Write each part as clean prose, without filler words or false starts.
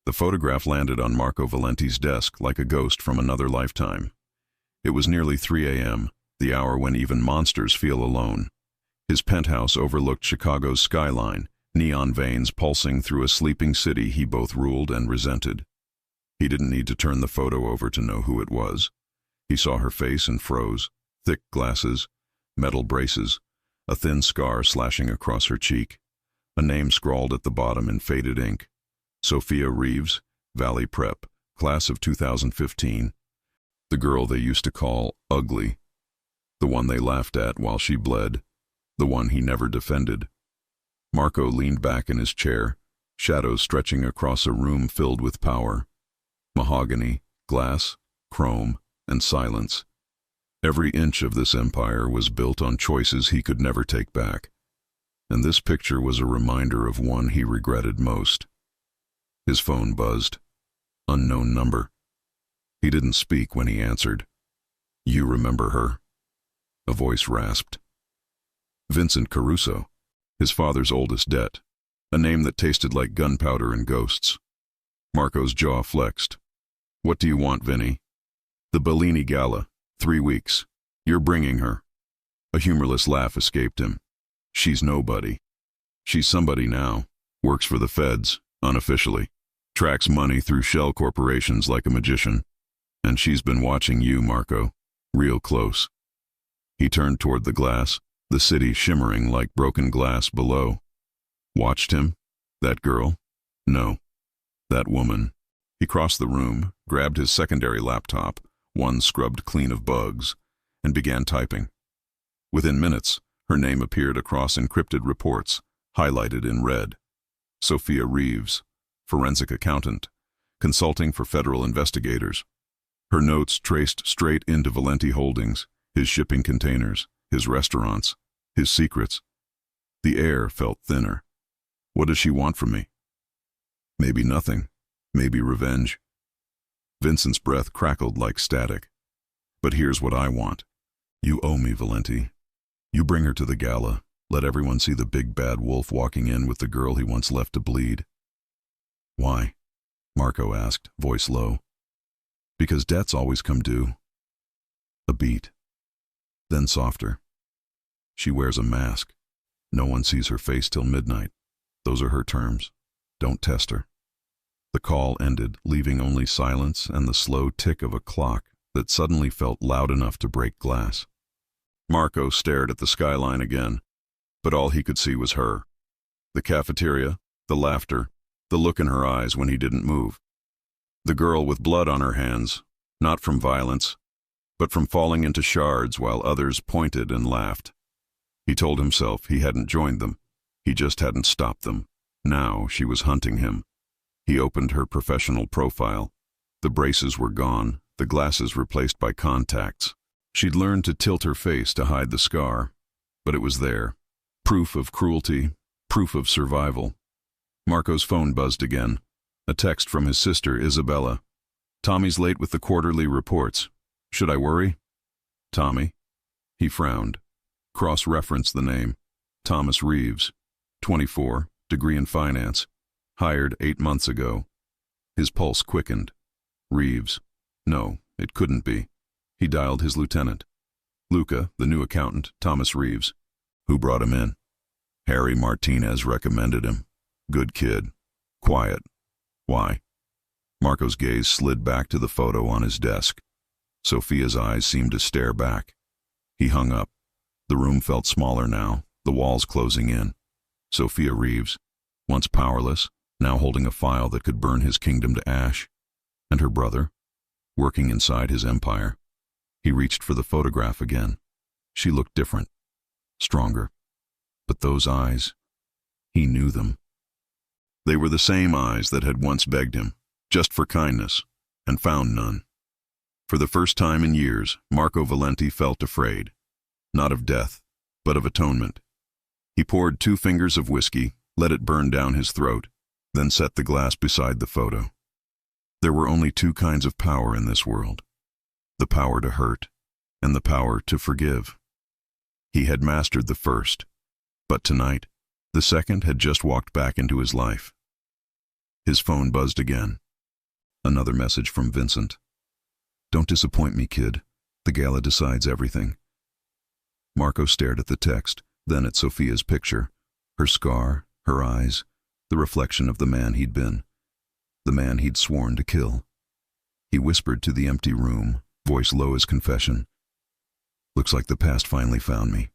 The photograph landed on Marco Valenti's desk like a ghost from another lifetime. It was nearly 3 a.m., the hour when even monsters feel alone. His penthouse overlooked Chicago's skyline, neon veins pulsing through a sleeping city he both ruled and resented. He didn't need to turn the photo over to know who it was. He saw her face and froze. Thick glasses, metal braces, a thin scar slashing across her cheek. A name scrawled at the bottom in faded ink. Sophia Reeves, Valley Prep, class of 2015. The girl they used to call ugly. The one they laughed at while she bled. The one he never defended. Marco leaned back in his chair, shadows stretching across a room filled with power. Mahogany, glass, chrome, and silence. Every inch of this empire was built on choices he could never take back. And this picture was a reminder of one he regretted most. His phone buzzed. Unknown number. He didn't speak when he answered. "You remember her?" A voice rasped. Vincent Caruso, his father's oldest debt, a name that tasted like gunpowder and ghosts. Marco's jaw flexed. "What do you want, Vinny?" "The Bellini Gala. 3 weeks. You're bringing her." A humorless laugh escaped him. "She's nobody." "She's somebody now. Works for the feds, unofficially. Tracks money through shell corporations like a magician. And she's been watching you, Marco. Real close." He turned toward the glass, the city shimmering like broken glass below. Watched him? That girl? No. That woman. He crossed the room, grabbed his secondary laptop, one scrubbed clean of bugs, and began typing. Within minutes, her name appeared across encrypted reports, highlighted in red. Sophia Reeves, forensic accountant, consulting for federal investigators. Her notes traced straight into Valenti Holdings, his shipping containers, his restaurants, his secrets. The air felt thinner. What does she want from me? Maybe nothing. Maybe revenge. Vincent's breath crackled like static. "But here's what I want. You owe me, Valenti. You bring her to the gala. Let everyone see the big bad wolf walking in with the girl he once left to bleed." "Why?" Marco asked, voice low. "Because debts always come due." A beat. Then softer. "She wears a mask. No one sees her face till midnight. Those are her terms. Don't test her." The call ended, leaving only silence and the slow tick of a clock that suddenly felt loud enough to break glass. Marco stared at the skyline again, but all he could see was her. The cafeteria, the laughter, the look in her eyes when he didn't move. The girl with blood on her hands, not from violence, but from falling into shards while others pointed and laughed. He told himself he hadn't joined them. He just hadn't stopped them. Now she was hunting him. He opened her professional profile. The braces were gone, the glasses replaced by contacts. She'd learned to tilt her face to hide the scar, but it was there. Proof of cruelty, proof of survival. Marco's phone buzzed again. A text from his sister, Isabella. "Tommy's late with the quarterly reports. Should I worry?" "Tommy?" He frowned. Cross-referenced the name. Thomas Reeves, 24, degree in finance. Hired 8 months ago. His pulse quickened. Reeves. No, it couldn't be. He dialed his lieutenant. Luca, the new accountant, Thomas Reeves. Who brought him in? Harry Martinez recommended him. Good kid. Quiet. Why? Marco's gaze slid back to the photo on his desk. Sophia's eyes seemed to stare back. He hung up. The room felt smaller now, the walls closing in. Sophia Reeves, once powerless, now holding a file that could burn his kingdom to ash. And her brother, working inside his empire. He reached for the photograph again. She looked different, stronger. But those eyes, he knew them. They were the same eyes that had once begged him, just for kindness, and found none. For the first time in years, Marco Valenti felt afraid. Not of death, but of atonement. He poured 2 fingers of whiskey, let it burn down his throat, then set the glass beside the photo. There were only 2 kinds of power in this world. The power to hurt, and the power to forgive. He had mastered the first, but tonight, the second had just walked back into his life. His phone buzzed again. Another message from Vincent. "Don't disappoint me, kid. The gala decides everything." Marco stared at the text, then at Sophia's picture. Her scar, her eyes, the reflection of the man he'd been. The man he'd sworn to kill. He whispered to the empty room, voice low as confession. "Looks like the past finally found me."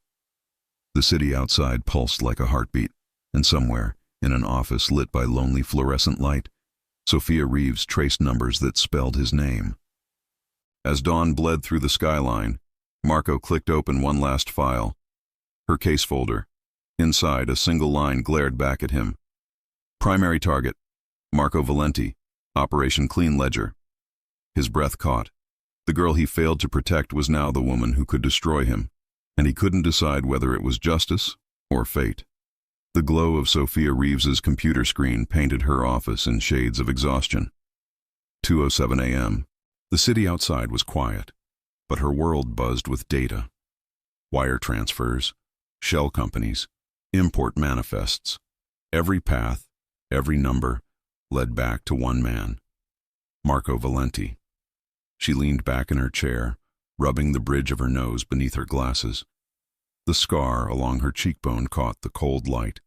The city outside pulsed like a heartbeat, and somewhere, in an office lit by lonely fluorescent light, Sophia Reeves traced numbers that spelled his name. As dawn bled through the skyline, Marco clicked open one last file. Her case folder. Inside, a single line glared back at him. Primary target, Marco Valenti, Operation Clean Ledger. His breath caught. The girl he failed to protect was now the woman who could destroy him, and he couldn't decide whether it was justice or fate. The glow of Sophia Reeves's computer screen painted her office in shades of exhaustion. 2:07 a.m. The city outside was quiet, but her world buzzed with data. Wire transfers, shell companies, import manifests. Every path, every number, led back to one man, Marco Valenti. She leaned back in her chair, rubbing the bridge of her nose beneath her glasses. The scar along her cheekbone caught the cold light,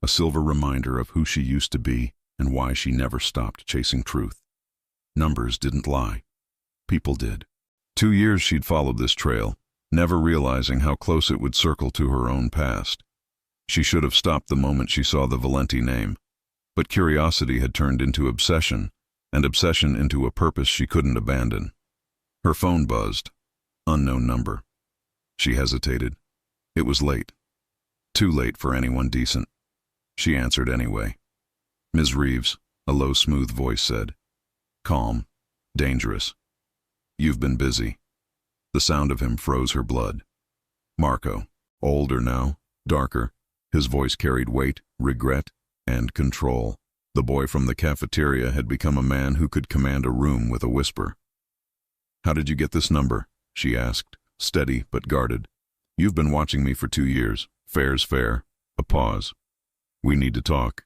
a silver reminder of who she used to be and why she never stopped chasing truth. Numbers didn't lie. People did. 2 years she'd followed this trail, never realizing how close it would circle to her own past. She should have stopped the moment she saw the Valenti name, but curiosity had turned into obsession, and obsession into a purpose she couldn't abandon. Her phone buzzed. Unknown number. She hesitated. It was late. Too late for anyone decent. She answered anyway. "Ms. Reeves," a low, smooth voice said. Calm. Dangerous. "You've been busy." The sound of him froze her blood. Marco, older now, darker. His voice carried weight, regret, and control. The boy from the cafeteria had become a man who could command a room with a whisper. "How did you get this number?" she asked, steady but guarded. "You've been watching me for 2 years. Fair's fair." A pause. "We need to talk."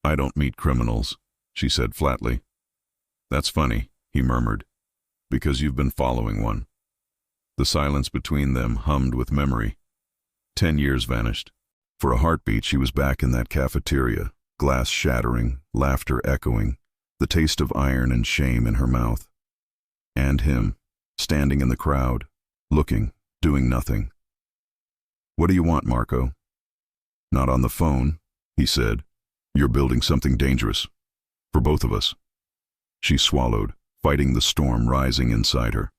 "I don't meet criminals," she said flatly. "That's funny," he murmured, "because you've been following one." The silence between them hummed with memory. 10 years vanished. For a heartbeat she was back in that cafeteria, glass shattering, laughter echoing, the taste of iron and shame in her mouth. And him, standing in the crowd, looking, doing nothing. "What do you want, Marco?" "Not on the phone," he said. "You're building something dangerous. For both of us." She swallowed, fighting the storm rising inside her.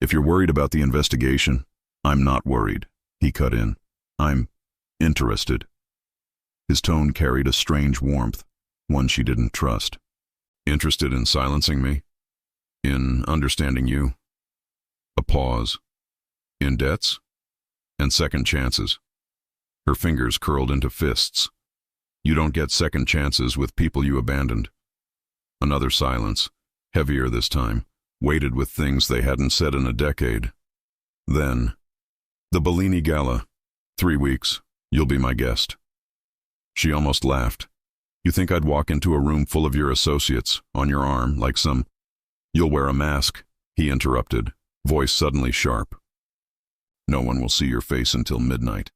"If you're worried about the investigation, I'm not worried," he cut in. "I'm interested." His tone carried a strange warmth, one she didn't trust. "Interested in silencing me? In understanding you?" A pause. "In debts? And second chances?" Her fingers curled into fists. "You don't get second chances with people you abandoned." Another silence, heavier this time, weighted with things they hadn't said in a decade. Then, "The Bellini Gala. 3 weeks. You'll be my guest." She almost laughed. "You think I'd walk into a room full of your associates, on your arm, like some—" "You'll wear a mask," he interrupted, voice suddenly sharp. "No one will see your face until midnight."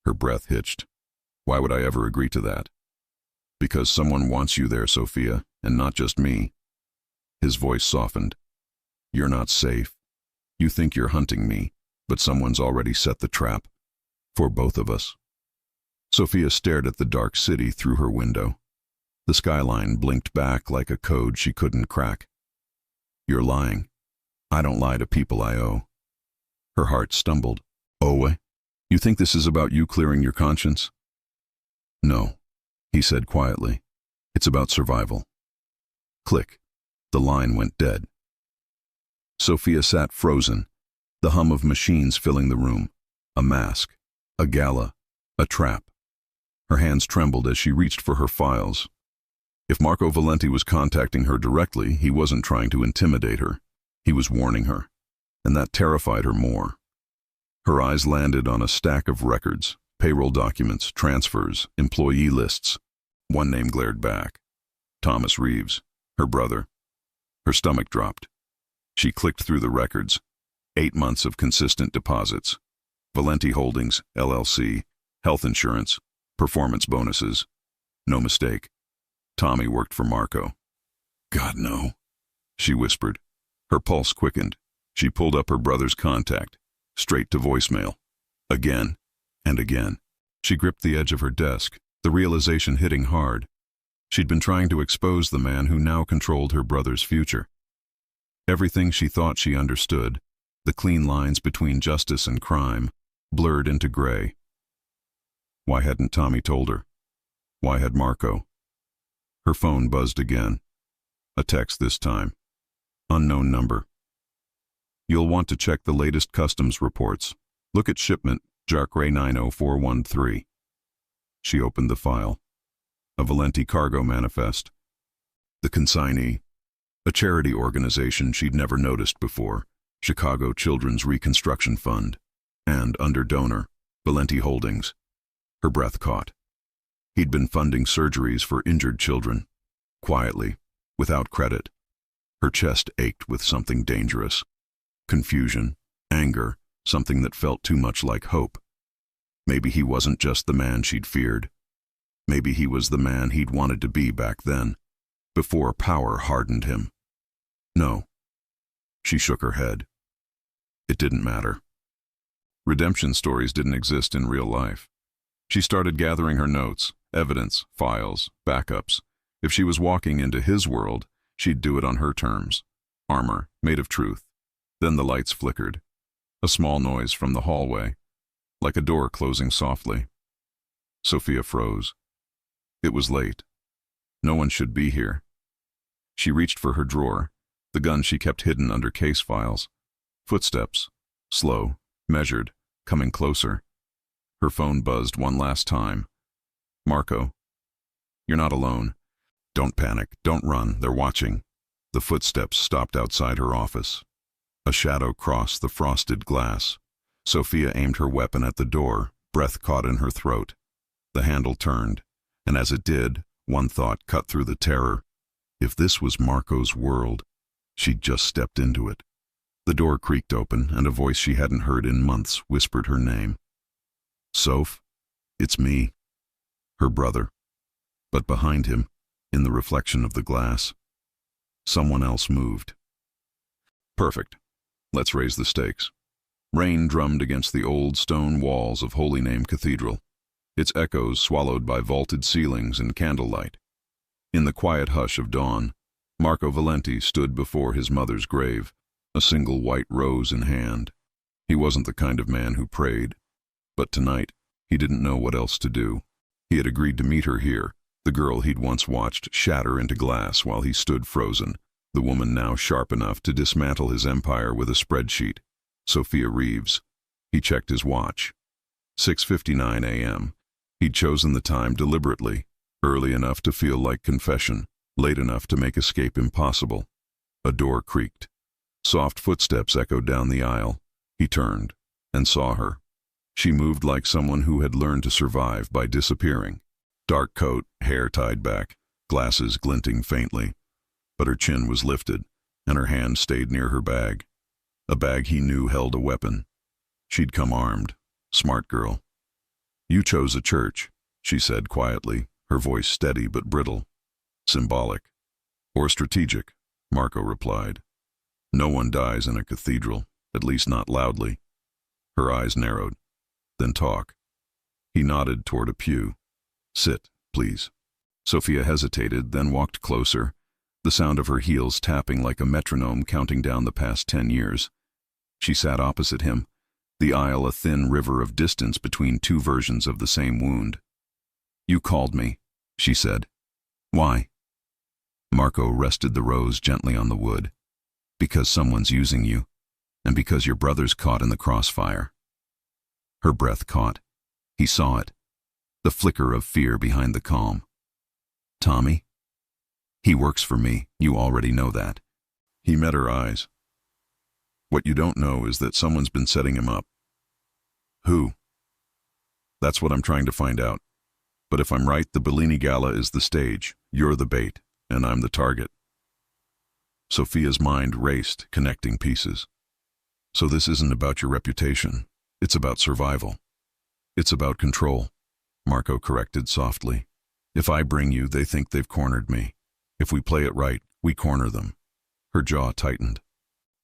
Her breath hitched. "Why would I ever agree to that?" "Because someone wants you there, Sophia, and not just me." His voice softened. "You're not safe. You think you're hunting me, but someone's already set the trap. For both of us." Sophia stared at the dark city through her window. The skyline blinked back like a code she couldn't crack. "You're lying. I don't lie to people I owe." Her heart stumbled. "Owe? You think this is about you clearing your conscience?" "No," he said quietly. "It's about survival." Click. The line went dead. Sophia sat frozen, the hum of machines filling the room. A mask. A gala. A trap. Her hands trembled as she reached for her files. If Marco Valenti was contacting her directly, he wasn't trying to intimidate her. He was warning her. And that terrified her more. Her eyes landed on a stack of records, payroll documents, transfers, employee lists. One name glared back. Thomas Reeves, her brother. Her stomach dropped. She clicked through the records. 8 months of consistent deposits. Valenti Holdings, LLC, health insurance, performance bonuses. No mistake. Tommy worked for Marco. God, no, she whispered. Her pulse quickened. She pulled up her brother's contact, straight to voicemail. Again and again. She gripped the edge of her desk, the realization hitting hard. She'd been trying to expose the man who now controlled her brother's future. Everything she thought she understood, the clean lines between justice and crime, blurred into gray. Why hadn't Tommy told her? Why had Marco? Her phone buzzed again. A text this time. Unknown number. You'll want to check the latest customs reports. Look at shipment Jarkray 90413. She opened the file. A Valenti cargo manifest. The consignee, a charity organization she'd never noticed before, Chicago Children's Reconstruction Fund, and under donor, Valenti Holdings. Her breath caught. He'd been funding surgeries for injured children, quietly, without credit. Her chest ached with something dangerous. Confusion, anger, something that felt too much like hope. Maybe he wasn't just the man she'd feared. Maybe he was the man he'd wanted to be back then, before power hardened him. No. She shook her head. It didn't matter. Redemption stories didn't exist in real life. She started gathering her notes, evidence, files, backups. If she was walking into his world, she'd do it on her terms. Armor, made of truth. Then the lights flickered. A small noise from the hallway, like a door closing softly. Sophia froze. It was late. No one should be here. She reached for her drawer, the gun she kept hidden under case files. Footsteps, slow, measured, coming closer. Her phone buzzed one last time. Marco. You're not alone. Don't panic, don't run, they're watching. The footsteps stopped outside her office. A shadow crossed the frosted glass. Sophia aimed her weapon at the door, breath caught in her throat. The handle turned, and as it did, one thought cut through the terror. If this was Marco's world, she'd just stepped into it. The door creaked open, and a voice she hadn't heard in months whispered her name. Soph, it's me. Her brother. But behind him, in the reflection of the glass, someone else moved. Perfect. Let's raise the stakes. Rain drummed against the old stone walls of Holy Name Cathedral, its echoes swallowed by vaulted ceilings and candlelight. In the quiet hush of dawn, Marco Valenti stood before his mother's grave, a single white rose in hand. He wasn't the kind of man who prayed, but tonight he didn't know what else to do. He had agreed to meet her here, the girl he'd once watched shatter into glass while he stood frozen, the woman now sharp enough to dismantle his empire with a spreadsheet. Sophia Reeves. He checked his watch. 6:59 a.m. He'd chosen the time deliberately, early enough to feel like confession, late enough to make escape impossible. A door creaked. Soft footsteps echoed down the aisle. He turned and saw her. She moved like someone who had learned to survive by disappearing. Dark coat, hair tied back, glasses glinting faintly. But her chin was lifted, and her hand stayed near her bag. A bag he knew held a weapon. She'd come armed. Smart girl. You chose a church, she said quietly, her voice steady but brittle. Symbolic. Or strategic, Marco replied. No one dies in a cathedral, at least not loudly. Her eyes narrowed. Then talk. He nodded toward a pew. Sit, please. Sophia hesitated, then walked closer, the sound of her heels tapping like a metronome counting down the past 10 years. She sat opposite him, the aisle a thin river of distance between two versions of the same wound. You called me, she said. Why? Marco rested the rose gently on the wood. Because someone's using you, and because your brother's caught in the crossfire. Her breath caught. He saw it, the flicker of fear behind the calm. Tommy? He works for me, you already know that. He met her eyes. What you don't know is that someone's been setting him up. Who? That's what I'm trying to find out. But if I'm right, the Bellini Gala is the stage, you're the bait, and I'm the target. Sophia's mind raced, connecting pieces. So this isn't about your reputation. It's about survival. It's about control, Marco corrected softly. If I bring you, they think they've cornered me. If we play it right, we corner them. Her jaw tightened.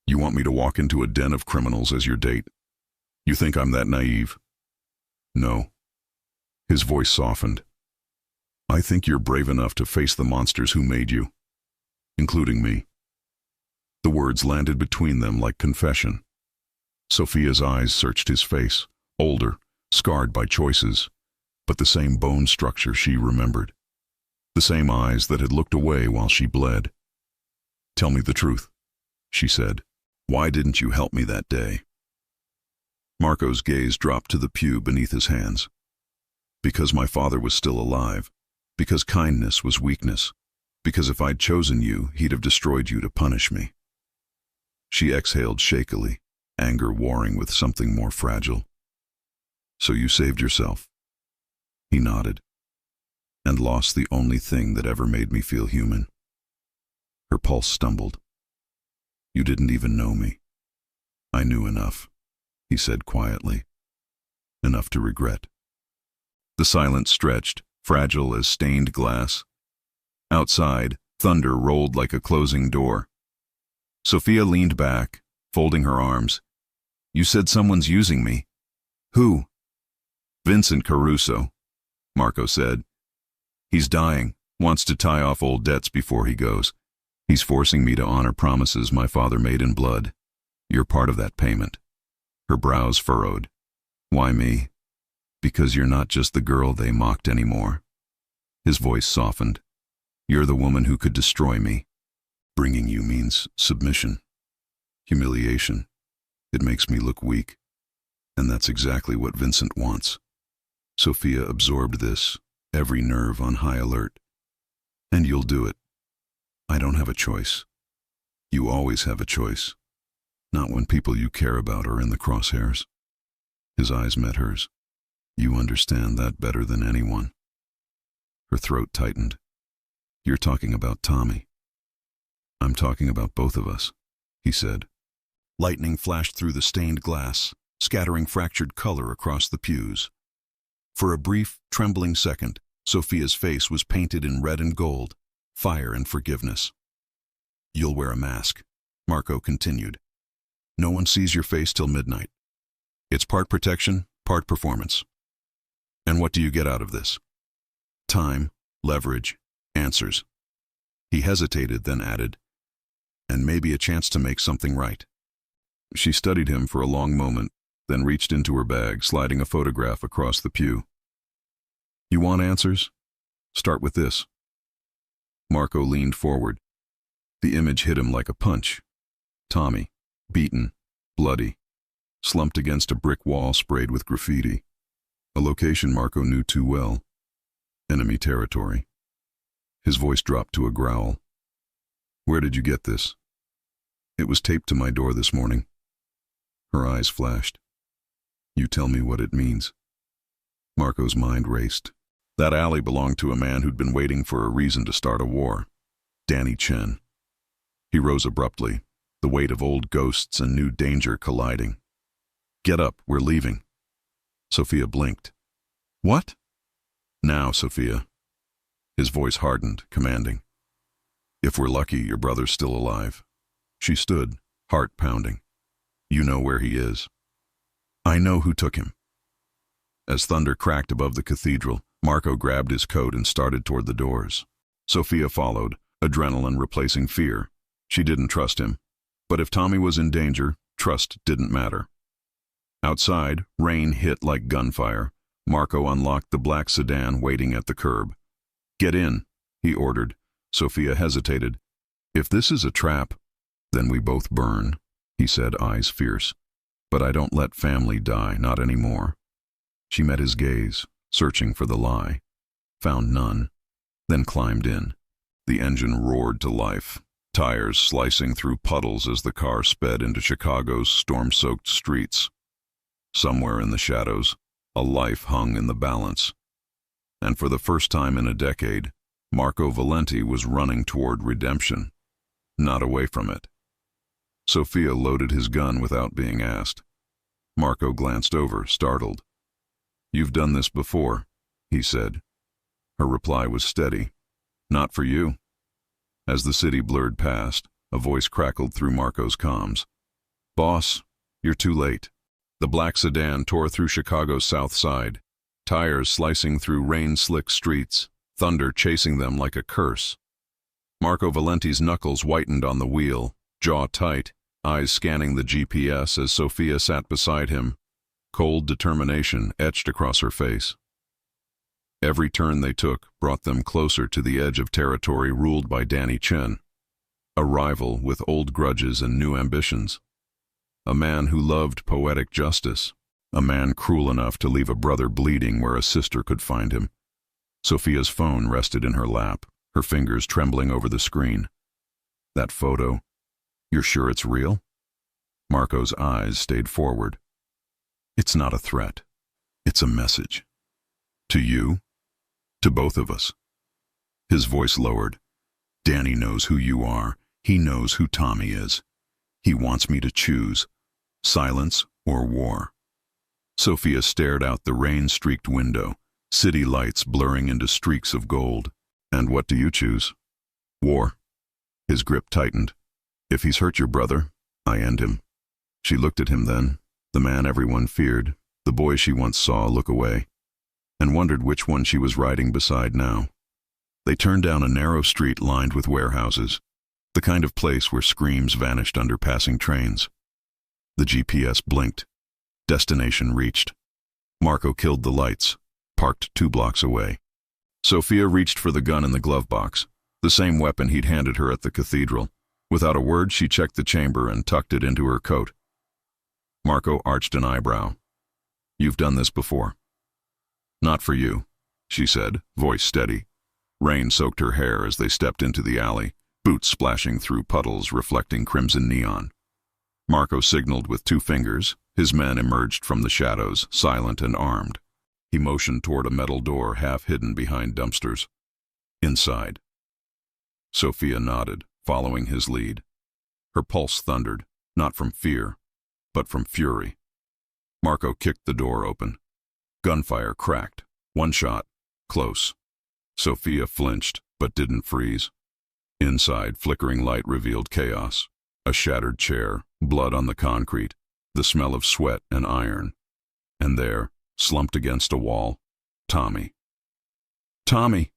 You want me to walk into a den of criminals as your date? You think I'm that naive? No. His voice softened. I think you're brave enough to face the monsters who made you, including me. The words landed between them like confession. Sophia's eyes searched his face, older, scarred by choices, but the same bone structure she remembered. The same eyes that had looked away while she bled. Tell me the truth, she said. Why didn't you help me that day? Marco's gaze dropped to the pew beneath his hands. Because my father was still alive. Because kindness was weakness. Because if I'd chosen you, he'd have destroyed you to punish me. She exhaled shakily, anger warring with something more fragile. So you saved yourself? He nodded. And lost the only thing that ever made me feel human. Her pulse stumbled. You didn't even know me. I knew enough, he said quietly. Enough to regret. The silence stretched, fragile as stained glass. Outside, thunder rolled like a closing door. Sophia leaned back, folding her arms. You said someone's using me. Who? Vincent Caruso, Marco said. He's dying, wants to tie off old debts before he goes. He's forcing me to honor promises my father made in blood. You're part of that payment. Her brows furrowed. Why me? Because you're not just the girl they mocked anymore. His voice softened. You're the woman who could destroy me. Bringing you means submission, humiliation. It makes me look weak. And that's exactly what Vincent wants. Sophia absorbed this, every nerve on high alert. And you'll do it. I don't have a choice. You always have a choice. Not when people you care about are in the crosshairs. His eyes met hers. You understand that better than anyone. Her throat tightened. You're talking about Tommy. I'm talking about both of us, he said. Lightning flashed through the stained glass, scattering fractured color across the pews. For a brief, trembling second, Sophia's face was painted in red and gold, fire and forgiveness. You'll wear a mask, Marco continued. No one sees your face till midnight. It's part protection, part performance. And what do you get out of this? Time, leverage, answers. He hesitated, then added, and maybe a chance to make something right. She studied him for a long moment, then reached into her bag, sliding a photograph across the pew. You want answers? Start with this. Marco leaned forward. The image hit him like a punch. Tommy, beaten, bloody, slumped against a brick wall sprayed with graffiti. A location Marco knew too well. Enemy territory. His voice dropped to a growl. Where did you get this? It was taped to my door this morning. Her eyes flashed. You tell me what it means. Marco's mind raced. That alley belonged to a man who'd been waiting for a reason to start a war. Danny Chen. He rose abruptly, the weight of old ghosts and new danger colliding. Get up, we're leaving. Sophia blinked. What? Now, Sophia. His voice hardened, commanding. If we're lucky, your brother's still alive. She stood, heart pounding. You know where he is. I know who took him. As thunder cracked above the cathedral, Marco grabbed his coat and started toward the doors. Sophia followed, adrenaline replacing fear. She didn't trust him. But if Tommy was in danger, trust didn't matter. Outside, rain hit like gunfire. Marco unlocked the black sedan waiting at the curb. Get in, he ordered. Sophia hesitated. If this is a trap, then we both burn, he said, eyes fierce. But I don't let family die, not anymore. She met his gaze, searching for the lie. Found none, then climbed in. The engine roared to life, tires slicing through puddles as the car sped into Chicago's storm-soaked streets. Somewhere in the shadows, a life hung in the balance. And for the first time in a decade, Marco Valenti was running toward redemption, not away from it. Sofia loaded his gun without being asked. Marco glanced over, startled. "You've done this before," he said. Her reply was steady. "Not for you." As the city blurred past, a voice crackled through Marco's comms. "Boss, you're too late." The black sedan tore through Chicago's south side, tires slicing through rain-slick streets, thunder chasing them like a curse. Marco Valenti's knuckles whitened on the wheel, jaw tight, eyes scanning the GPS as Sofia sat beside him. Cold determination etched across her face. Every turn they took brought them closer to the edge of territory ruled by Danny Chen, a rival with old grudges and new ambitions. A man who loved poetic justice, a man cruel enough to leave a brother bleeding where a sister could find him. Sofia's phone rested in her lap, her fingers trembling over the screen. "That photo, you're sure it's real?" Marco's eyes stayed forward. "It's not a threat. It's a message. To you, to both of us." His voice lowered. "Danny knows who you are. He knows who Tommy is. He wants me to choose silence or war." Sofia stared out the rain-streaked window, city lights blurring into streaks of gold. "And what do you choose?" "War." His grip tightened. "If he's hurt your brother, I end him." She looked at him then, the man everyone feared, the boy she once saw look away, and wondered which one she was riding beside now. They turned down a narrow street lined with warehouses, the kind of place where screams vanished under passing trains. The GPS blinked. Destination reached. Marco killed the lights, parked 2 blocks away. Sofia reached for the gun in the glove box, the same weapon he'd handed her at the cathedral. Without a word, she checked the chamber and tucked it into her coat. Marco arched an eyebrow. "You've done this before." "Not for you," she said, voice steady. Rain soaked her hair as they stepped into the alley, boots splashing through puddles reflecting crimson neon. Marco signaled with 2 fingers. His men emerged from the shadows, silent and armed. He motioned toward a metal door half hidden behind dumpsters. "Inside." Sofia nodded, following his lead. Her pulse thundered, not from fear, but from fury. Marco kicked the door open. Gunfire cracked. 1 shot. Close. Sofia flinched, but didn't freeze. Inside, flickering light revealed chaos. A shattered chair, blood on the concrete, the smell of sweat and iron. And there, slumped against a wall, Tommy. "Tommy!"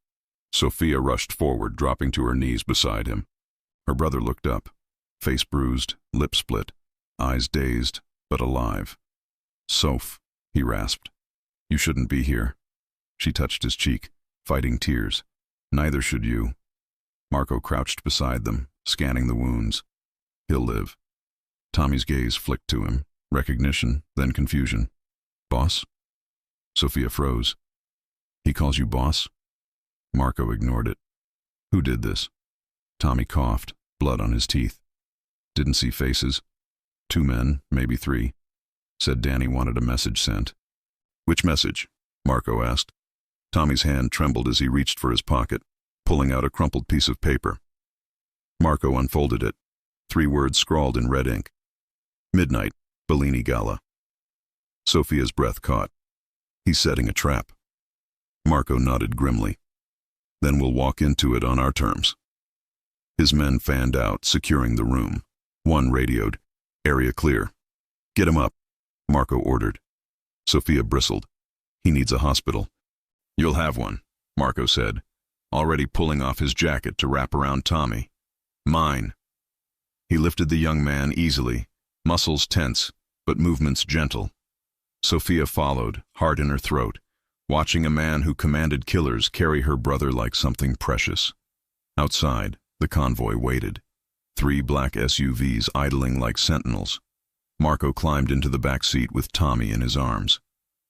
Sofia rushed forward, dropping to her knees beside him. Her brother looked up, face bruised, lip split, eyes dazed, but alive. "Soph," he rasped, "you shouldn't be here." She touched his cheek, fighting tears. "Neither should you." Marco crouched beside them, scanning the wounds. "He'll live." Tommy's gaze flicked to him, recognition, then confusion. "Boss?" Sofia froze. "He calls you boss?" Marco ignored it. "Who did this?" Tommy coughed, blood on his teeth. "Didn't see faces. 2 men, maybe 3. Said Danny wanted a message sent." "Which message?" Marco asked. Tommy's hand trembled as he reached for his pocket, pulling out a crumpled piece of paper. Marco unfolded it. 3 words scrawled in red ink. "Midnight, Bellini Gala." Sofia's breath caught. "He's setting a trap." Marco nodded grimly. "Then we'll walk into it on our terms." His men fanned out, securing the room. One radioed, "Area clear." "Get him up," Marco ordered. Sofia bristled. "He needs a hospital." "You'll have one," Marco said, already pulling off his jacket to wrap around Tommy. "Mine." He lifted the young man easily, muscles tense, but movements gentle. Sofia followed, heart in her throat, watching a man who commanded killers carry her brother like something precious. Outside, the convoy waited. 3 black SUVs idling like sentinels. Marco climbed into the back seat with Tommy in his arms.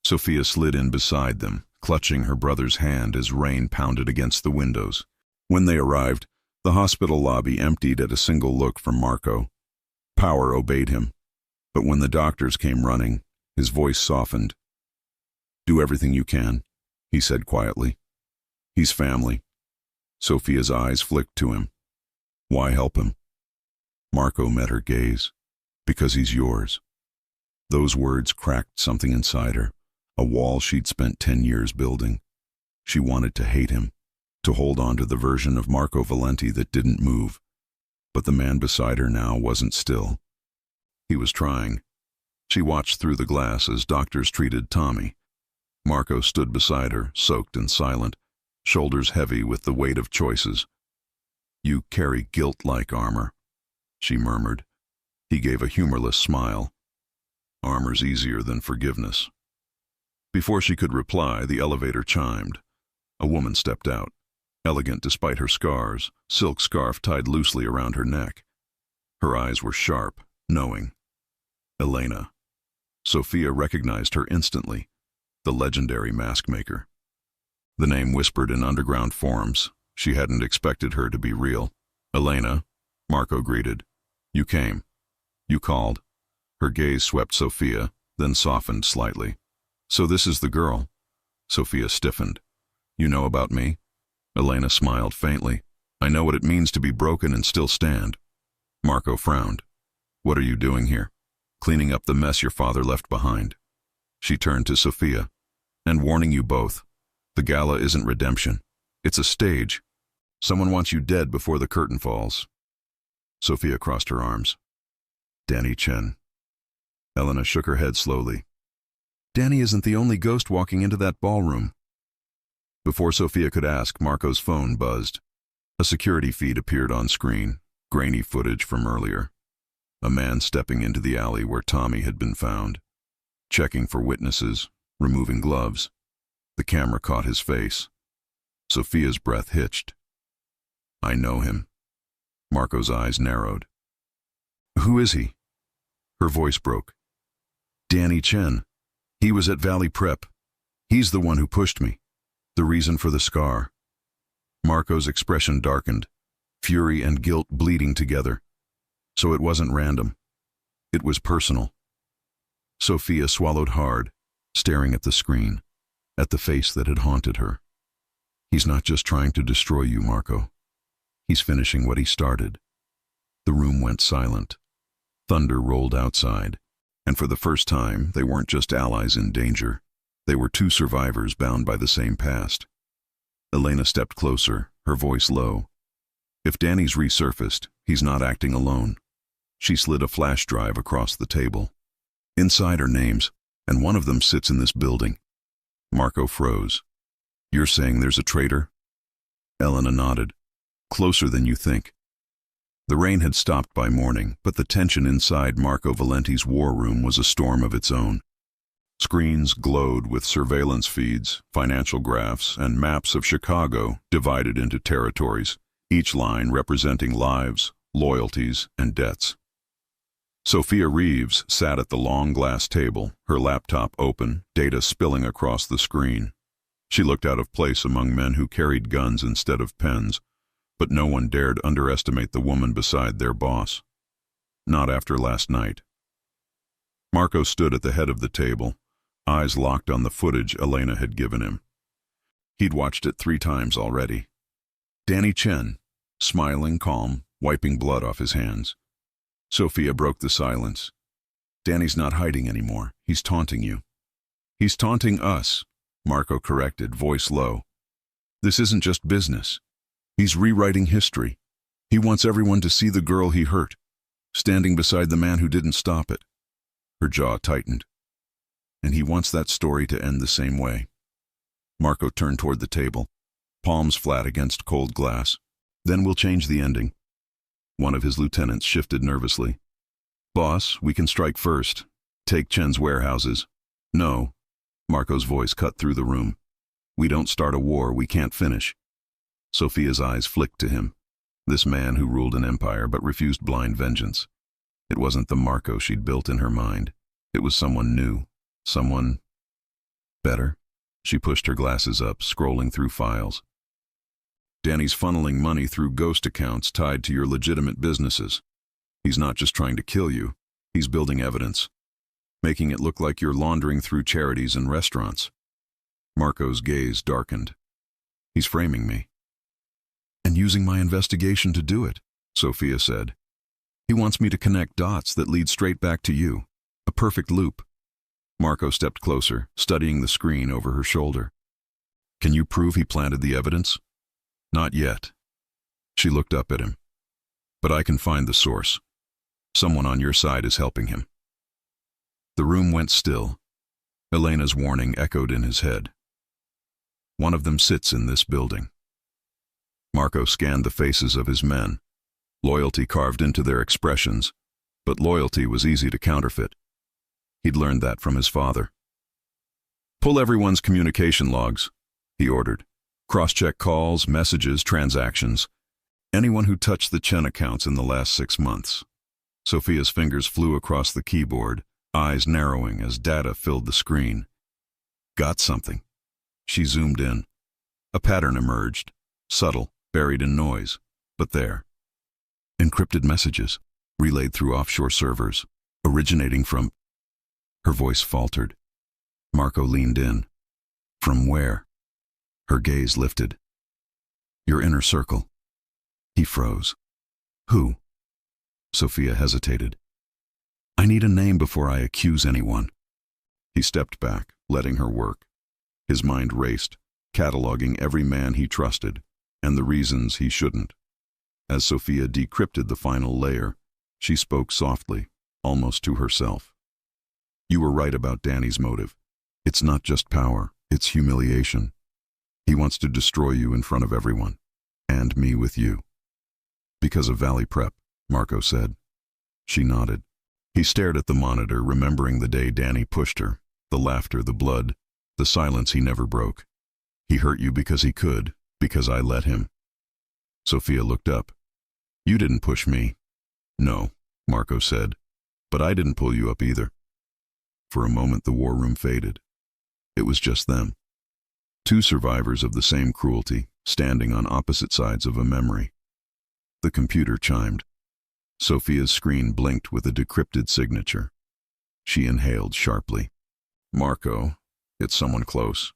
Sofia slid in beside them, clutching her brother's hand as rain pounded against the windows. When they arrived, the hospital lobby emptied at a single look from Marco. Power obeyed him, but when the doctors came running, his voice softened. "Do everything you can," he said quietly. He's family. Sophia's eyes flicked to him. Why help him? Marco met her gaze. Because he's yours. Those words cracked something inside her, a wall she'd spent 10 years building. She wanted to hate him, to hold on to the version of Marco Valenti that didn't move. But the man beside her now wasn't still. He was trying. She watched through the glass as doctors treated Tommy. Marco stood beside her, soaked and silent, shoulders heavy with the weight of choices. You carry guilt like armor, she murmured. He gave a humorless smile. Armor's easier than forgiveness. Before she could reply, the elevator chimed. A woman stepped out, elegant despite her scars, silk scarf tied loosely around her neck. Her eyes were sharp, knowing. Elena. Sophia recognized her instantly, the legendary mask maker. The name whispered in underground forums. She hadn't expected her to be real. Elena, Marco greeted. You came. You called. Her gaze swept Sophia, then softened slightly. So this is the girl. Sophia stiffened. You know about me? Elena smiled faintly. I know what it means to be broken and still stand. Marco frowned. What are you doing here? Cleaning up the mess your father left behind. She turned to Sophia. And warning you both. The gala isn't redemption. It's a stage. Someone wants you dead before the curtain falls. Sophia crossed her arms. Danny Chen. Elena shook her head slowly. Danny isn't the only ghost walking into that ballroom. Before Sophia could ask, Marco's phone buzzed. A security feed appeared on screen, grainy footage from earlier. A man stepping into the alley where Tommy had been found. Checking for witnesses, removing gloves. The camera caught his face. Sophia's breath hitched. I know him. Marco's eyes narrowed. Who is he? Her voice broke. Danny Chen. He was at Valley Prep. He's the one who pushed me. The reason for the scar. Marco's expression darkened, fury and guilt bleeding together. So it wasn't random. It was personal. Sophia swallowed hard, staring at the screen, at the face that had haunted her. He's not just trying to destroy you, Marco. He's finishing what he started. The room went silent. Thunder rolled outside, and for the first time, they weren't just allies in danger. They were two survivors bound by the same past. Elena stepped closer, her voice low. If Danny's resurfaced, he's not acting alone. She slid a flash drive across the table. Inside are names, and one of them sits in this building. Marco froze. You're saying there's a traitor? Elena nodded. Closer than you think. The rain had stopped by morning, but the tension inside Marco Valenti's war room was a storm of its own. Screens glowed with surveillance feeds, financial graphs, and maps of Chicago divided into territories, each line representing lives, loyalties, and debts. Sophia Reeves sat at the long glass table, her laptop open, data spilling across the screen. She looked out of place among men who carried guns instead of pens, but no one dared underestimate the woman beside their boss. Not after last night. Marco stood at the head of the table, eyes locked on the footage Elena had given him. He'd watched it 3 times already. Danny Chen, smiling, calm, wiping blood off his hands. Sophia broke the silence. Danny's not hiding anymore. He's taunting you. He's taunting us, Marco corrected, voice low. This isn't just business. He's rewriting history. He wants everyone to see the girl he hurt, standing beside the man who didn't stop it. Her jaw tightened. And he wants that story to end the same way. Marco turned toward the table, palms flat against cold glass. Then we'll change the ending. One of his lieutenants shifted nervously. Boss, we can strike first. Take Chen's warehouses. No. Marco's voice cut through the room. We don't start a war we can't finish. Sophia's eyes flicked to him. This man who ruled an empire but refused blind vengeance. It wasn't the Marco she'd built in her mind. It was someone new. Someone better. She pushed her glasses up, scrolling through files. Danny's funneling money through ghost accounts tied to your legitimate businesses. He's not just trying to kill you. He's building evidence, making it look like you're laundering through charities and restaurants. Marco's gaze darkened. He's framing me. And using my investigation to do it, Sophia said. He wants me to connect dots that lead straight back to you. A perfect loop. Marco stepped closer, studying the screen over her shoulder. Can you prove he planted the evidence? Not yet. She looked up at him. But I can find the source. Someone on your side is helping him. The room went still. Elena's warning echoed in his head. One of them sits in this building. Marco scanned the faces of his men. Loyalty carved into their expressions, but loyalty was easy to counterfeit. He'd learned that from his father. Pull everyone's communication logs, he ordered. Cross-check calls, messages, transactions. Anyone who touched the Chen accounts in the last 6 months. Sophia's fingers flew across the keyboard, eyes narrowing as data filled the screen. Got something. She zoomed in. A pattern emerged, subtle, buried in noise, but there. Encrypted messages, relayed through offshore servers, originating from... Her voice faltered. Marco leaned in. From where? Her gaze lifted. Your inner circle. He froze. Who? Sophia hesitated. I need a name before I accuse anyone. He stepped back, letting her work. His mind raced, cataloging every man he trusted, and the reasons he shouldn't. As Sophia decrypted the final layer, she spoke softly, almost to herself. You were right about Danny's motive. It's not just power, it's humiliation. He wants to destroy you in front of everyone, and me with you. Because of Valley Prep, Marco said. She nodded. He stared at the monitor, remembering the day Danny pushed her, the laughter, the blood, the silence he never broke. He hurt you because he could, because I let him. Sophia looked up. You didn't push me. No, Marco said, but I didn't pull you up either. For a moment the war room faded. It was just them. 2 survivors of the same cruelty, standing on opposite sides of a memory. The computer chimed. Sophia's screen blinked with a decrypted signature. She inhaled sharply. Marco, it's someone close.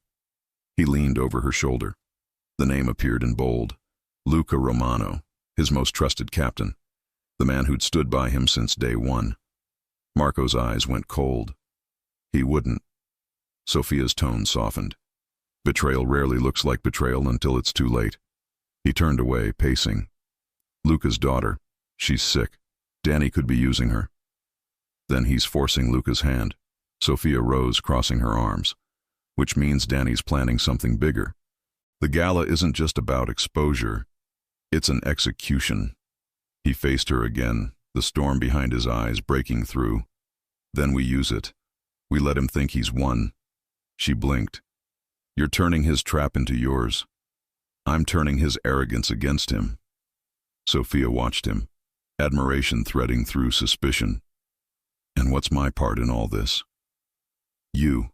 He leaned over her shoulder. The name appeared in bold. Luca Romano, his most trusted captain, the man who'd stood by him since day 1. Marco's eyes went cold. He wouldn't. Sophia's tone softened. Betrayal rarely looks like betrayal until it's too late. He turned away, pacing. Luca's daughter. She's sick. Danny could be using her. Then he's forcing Luca's hand. Sophia rose, crossing her arms. Which means Danny's planning something bigger. The gala isn't just about exposure. It's an execution. He faced her again, the storm behind his eyes breaking through. Then we use it. We let him think he's won. She blinked. You're turning his trap into yours. I'm turning his arrogance against him. Sophia watched him, admiration threading through suspicion. And what's my part in all this? You,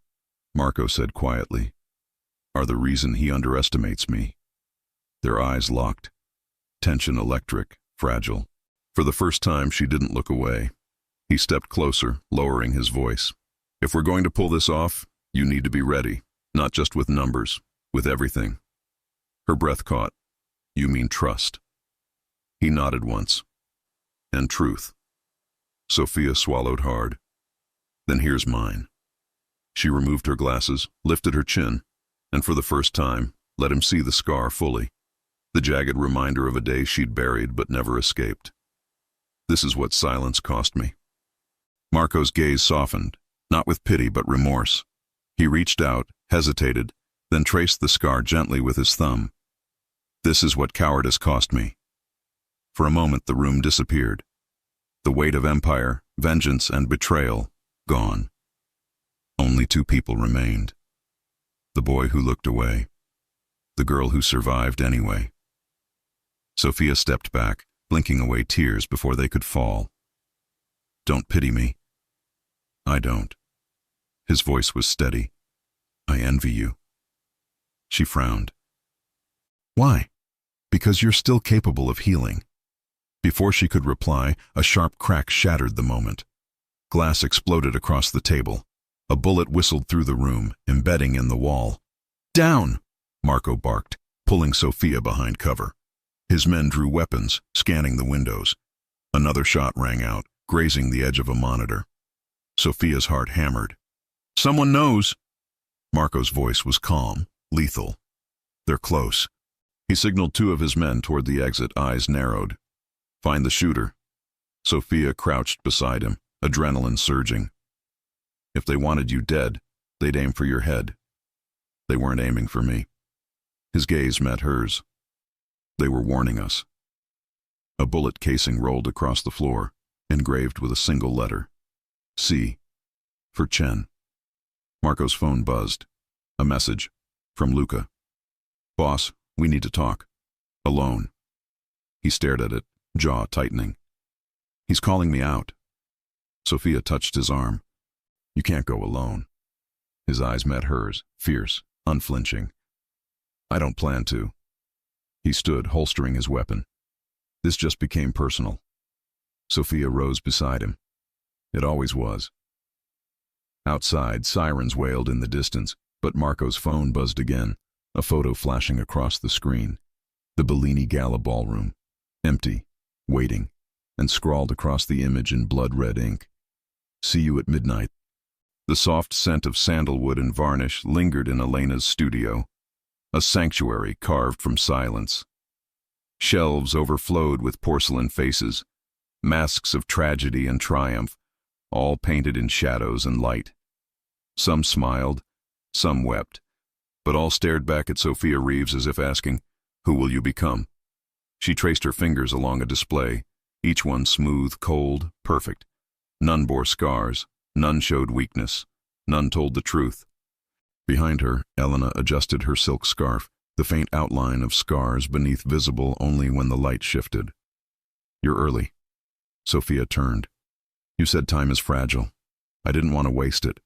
Marco said quietly, are the reason he underestimates me. Their eyes locked. Tension electric, fragile. For the first time, she didn't look away. He stepped closer, lowering his voice. If we're going to pull this off, you need to be ready, not just with numbers, with everything. Her breath caught. You mean trust. He nodded once. And truth. Sophia swallowed hard. Then here's mine. She removed her glasses, lifted her chin, and for the first time, let him see the scar fully. The jagged reminder of a day she'd buried but never escaped. This is what silence cost me. Marco's gaze softened, not with pity but remorse. He reached out, hesitated, then traced the scar gently with his thumb. This is what cowardice cost me. For a moment the room disappeared. The weight of empire, vengeance, and betrayal, gone. Only 2 people remained. The boy who looked away. The girl who survived anyway. Sophia stepped back, blinking away tears before they could fall. Don't pity me. I don't. His voice was steady. I envy you. She frowned. Why? Because you're still capable of healing. Before she could reply, a sharp crack shattered the moment. Glass exploded across the table. A bullet whistled through the room, embedding in the wall. Down! Marco barked, pulling Sophia behind cover. His men drew weapons, scanning the windows. Another shot rang out, grazing the edge of a monitor. Sophia's heart hammered. "Someone knows." Marco's voice was calm, lethal. "They're close." He signaled two of his men toward the exit, eyes narrowed. "Find the shooter." Sophia crouched beside him, adrenaline surging. "If they wanted you dead, they'd aim for your head. They weren't aiming for me." His gaze met hers. "They were warning us." A bullet casing rolled across the floor, engraved with a single letter. C. For Chen. Marco's phone buzzed. A message. From Luca. "Boss, we need to talk. Alone." He stared at it, jaw tightening. "He's calling me out." Sophia touched his arm. "You can't go alone." His eyes met hers, fierce, unflinching. "I don't plan to." He stood, holstering his weapon. This just became personal. Sophia rose beside him. It always was. Outside, sirens wailed in the distance, but Marco's phone buzzed again, a photo flashing across the screen. The Bellini Gala ballroom. Empty, waiting, and scrawled across the image in blood-red ink. "See you at midnight." The soft scent of sandalwood and varnish lingered in Elena's studio, a sanctuary carved from silence. Shelves overflowed with porcelain faces, masks of tragedy and triumph, all painted in shadows and light. Some smiled, some wept, but all stared back at Sophia Reeves as if asking, "Who will you become?" She traced her fingers along a display, each one smooth, cold, perfect. None bore scars, none showed weakness, none told the truth. Behind her, Elena adjusted her silk scarf, the faint outline of scars beneath visible only when the light shifted. "You're early." Sophia turned. "You said time is fragile. I didn't want to waste it."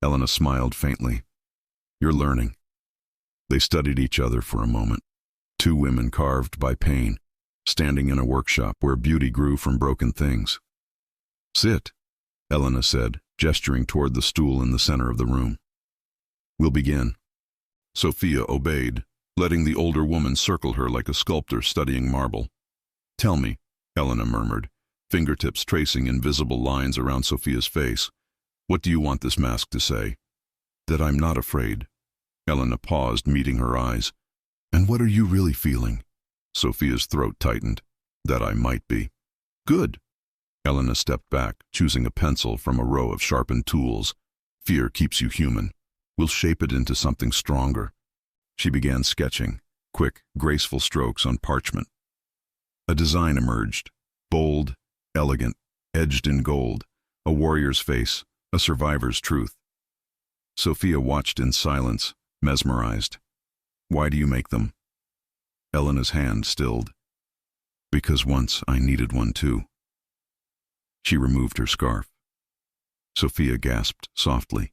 Elena smiled faintly. "You're learning." They studied each other for a moment. Two women carved by pain, standing in a workshop where beauty grew from broken things. "Sit," Elena said, gesturing toward the stool in the center of the room. "We'll begin." Sophia obeyed, letting the older woman circle her like a sculptor studying marble. "Tell me," Elena murmured, fingertips tracing invisible lines around Sophia's face. "What do you want this mask to say?" "That I'm not afraid." Elena paused, meeting her eyes. "And what are you really feeling?" Sophia's throat tightened. "That I might be." "Good." Elena stepped back, choosing a pencil from a row of sharpened tools. "Fear keeps you human. We'll shape it into something stronger." She began sketching, quick, graceful strokes on parchment. A design emerged, bold, elegant, edged in gold, a warrior's face, a survivor's truth. Sophia watched in silence, mesmerized. "Why do you make them?" Elena's hand stilled. "Because once I needed one too." She removed her scarf. Sophia gasped softly.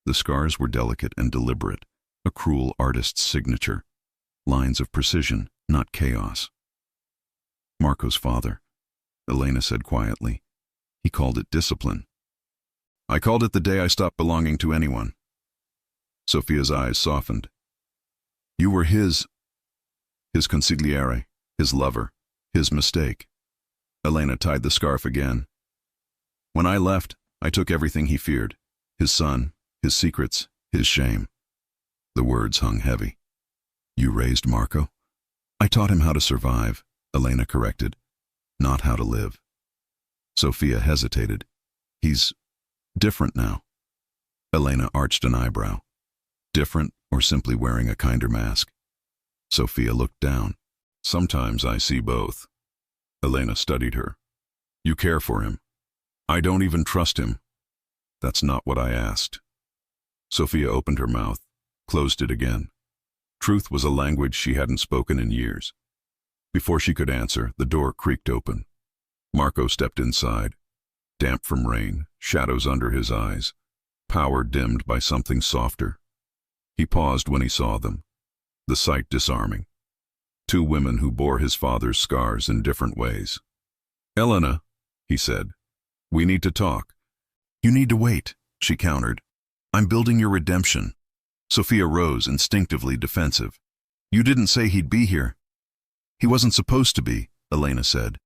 The scars were delicate and deliberate, a cruel artist's signature. Lines of precision, not chaos. "Marco's father," Elena said quietly. "He called it discipline. I called it the day I stopped belonging to anyone." Sophia's eyes softened. "You were his consigliere, his lover, his mistake." Elena tied the scarf again. "When I left, I took everything he feared. His son, his secrets, his shame." The words hung heavy. "You raised Marco?" "I taught him how to survive," Elena corrected, "not how to live." Sophia hesitated. "He's different now." Elena arched an eyebrow. "Different or simply wearing a kinder mask?" Sophia looked down. "Sometimes I see both." Elena studied her. "You care for him." "I don't even trust him." "That's not what I asked." Sophia opened her mouth, closed it again. Truth was a language she hadn't spoken in years. Before she could answer, the door creaked open. Marco stepped inside, damp from rain, shadows under his eyes, power dimmed by something softer. He paused when he saw them, the sight disarming. Two women who bore his father's scars in different ways. "Elena," he said, "we need to talk." "You need to wait," she countered. "I'm building your redemption." Sophia rose, instinctively defensive. You didn't say he'd be here. He wasn't supposed to be, Elena said.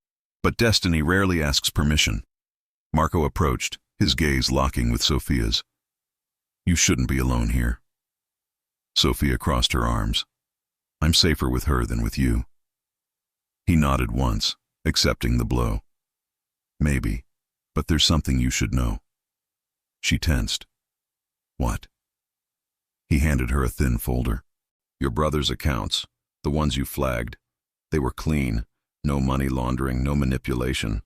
But destiny rarely asks permission. Marco approached, his gaze locking with Sophia's. You shouldn't be alone here. Sophia crossed her arms. I'm safer with her than with you. He nodded once, accepting the blow. Maybe, but there's something you should know. She tensed. What? He handed her a thin folder. Your brother's accounts, the ones you flagged. They were clean, no money laundering, no manipulation.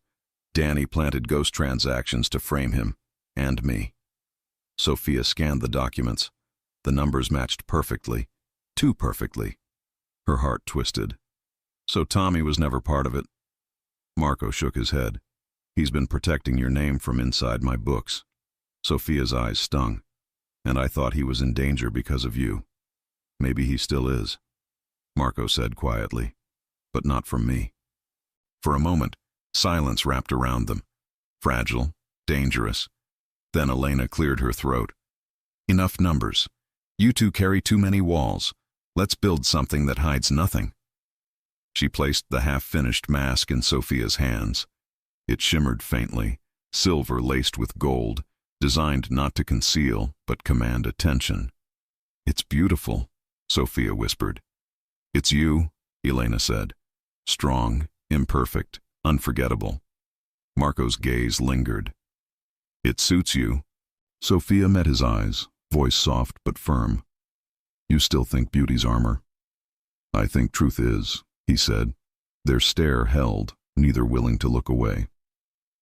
Danny planted ghost transactions to frame him, and me. Sophia scanned the documents. The numbers matched perfectly, too perfectly. Her heart twisted. So Tommy was never part of it. Marco shook his head. He's been protecting your name from inside my books. Sophia's eyes stung. And I thought he was in danger because of you. Maybe he still is, Marco said quietly. But not from me. For a moment, silence wrapped around them. Fragile, dangerous. Then Elena cleared her throat. Enough numbers. You two carry too many walls. Let's build something that hides nothing. She placed the half-finished mask in Sophia's hands. It shimmered faintly, silver laced with gold, designed not to conceal, but command attention. It's beautiful, Sophia whispered. It's you, Elena said. Strong, imperfect, unforgettable. Marco's gaze lingered. It suits you. Sophia met his eyes, voice soft but firm. You still think beauty's armor? I think truth is, he said. Their stare held, neither willing to look away.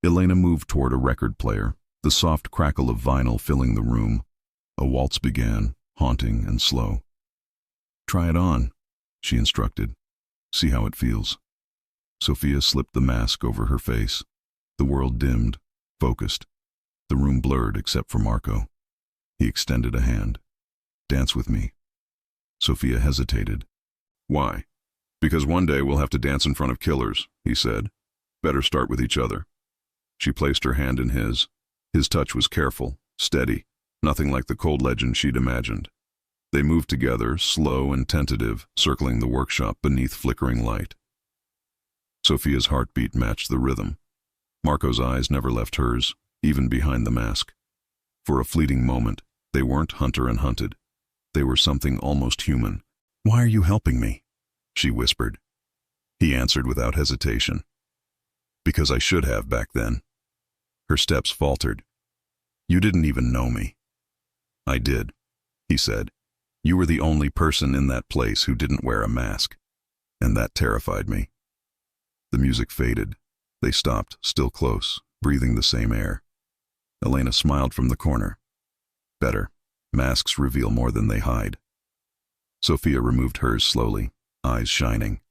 Elena moved toward a record player, the soft crackle of vinyl filling the room. A waltz began, haunting and slow. Try it on, she instructed. See how it feels. Sophia slipped the mask over her face. The world dimmed, focused. The room blurred except for Marco. He extended a hand. Dance with me. Sophia hesitated. Why? Because one day we'll have to dance in front of killers, he said. Better start with each other. She placed her hand in his. His touch was careful, steady, nothing like the cold legend she'd imagined. They moved together, slow and tentative, circling the workshop beneath flickering light. Sophia's heartbeat matched the rhythm. Marco's eyes never left hers, even behind the mask. For a fleeting moment, they weren't hunter and hunted. They were something almost human. Why are you helping me? She whispered. He answered without hesitation. Because I should have back then. Her steps faltered. You didn't even know me. I did, he said. You were the only person in that place who didn't wear a mask. And that terrified me. The music faded. They stopped, still close, breathing the same air. Elena smiled from the corner. Better. Masks reveal more than they hide. Sophia removed hers slowly, eyes shining.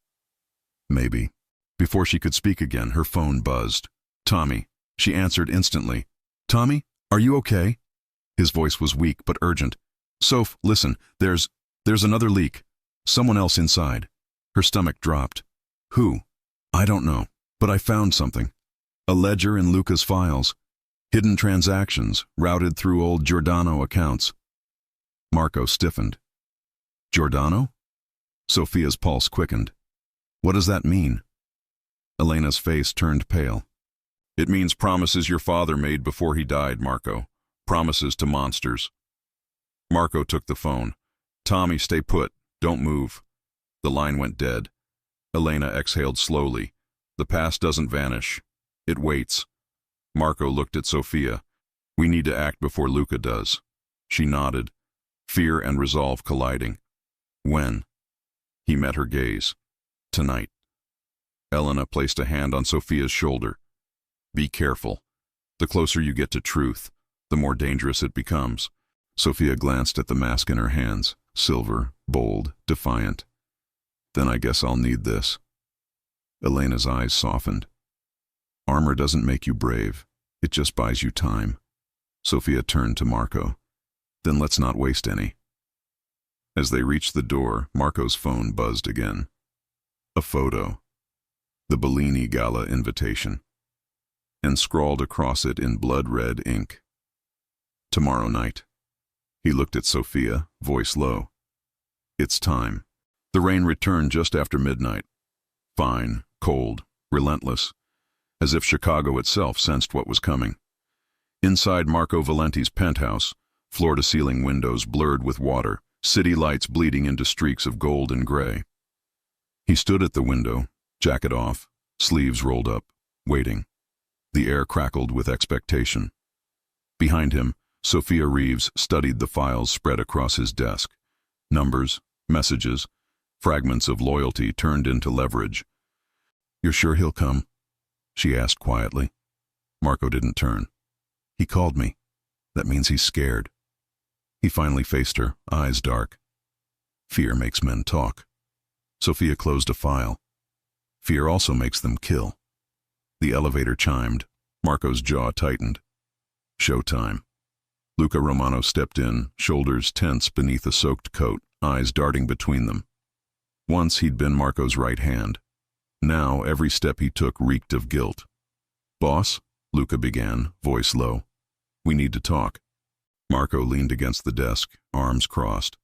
Maybe. Before she could speak again, her phone buzzed. Tommy. She answered instantly. Tommy, are you okay? His voice was weak but urgent. Soph, listen, there's another leak. Someone else inside. Her stomach dropped. Who? I don't know, but I found something. A ledger in Luca's files. Hidden transactions, routed through old Giordano accounts. Marco stiffened. Giordano? Sophia's pulse quickened. What does that mean? Elena's face turned pale. It means promises your father made before he died, Marco. Promises to monsters. Marco took the phone. Tommy, stay put. Don't move. The line went dead. Elena exhaled slowly. The past doesn't vanish. It waits. Marco looked at Sophia. We need to act before Luca does. She nodded, fear and resolve colliding. When? He met her gaze. Tonight. Elena placed a hand on Sophia's shoulder. Be careful. The closer you get to truth, the more dangerous it becomes. Sophia glanced at the mask in her hands, silver, bold, defiant. Then I guess I'll need this. Elena's eyes softened. Armor doesn't make you brave. It just buys you time. Sophia turned to Marco. Then let's not waste any. As they reached the door, Marco's phone buzzed again. A photo. The Bellini Gala invitation. And scrawled across it in blood-red ink. Tomorrow night. He looked at Sophia, voice low. It's time. The rain returned just after midnight. Fine, cold, relentless, as if Chicago itself sensed what was coming. Inside Marco Valenti's penthouse, floor-to-ceiling windows blurred with water, city lights bleeding into streaks of gold and gray. He stood at the window, jacket off, sleeves rolled up, waiting. The air crackled with expectation. Behind him, Sophia Reeves studied the files spread across his desk. Numbers, messages, fragments of loyalty turned into leverage. "You're sure he'll come?" she asked quietly. Marco didn't turn. "He called me. That means he's scared." He finally faced her, eyes dark. "Fear makes men talk." Sophia closed a file. "Fear also makes them kill." The elevator chimed. Marco's jaw tightened. Showtime. Luca Romano stepped in, shoulders tense beneath a soaked coat, eyes darting between them. Once he'd been Marco's right hand. Now every step he took reeked of guilt. "Boss," Luca began, voice low. "We need to talk." Marco leaned against the desk, arms crossed.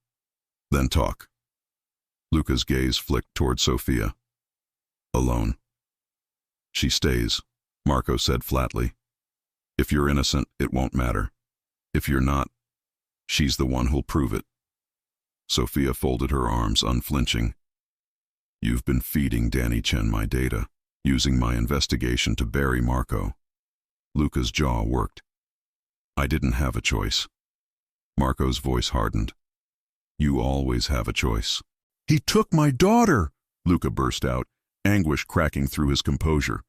"Then talk." Luca's gaze flicked toward Sophia. "Alone." "She stays," Marco said flatly. "If you're innocent, it won't matter. If you're not, she's the one who'll prove it." Sophia folded her arms, unflinching. "You've been feeding Danny Chen my data, using my investigation to bury Marco." Luca's jaw worked. "I didn't have a choice." Marco's voice hardened. "You always have a choice." "He took my daughter!" Luca burst out, anguish cracking through his composure.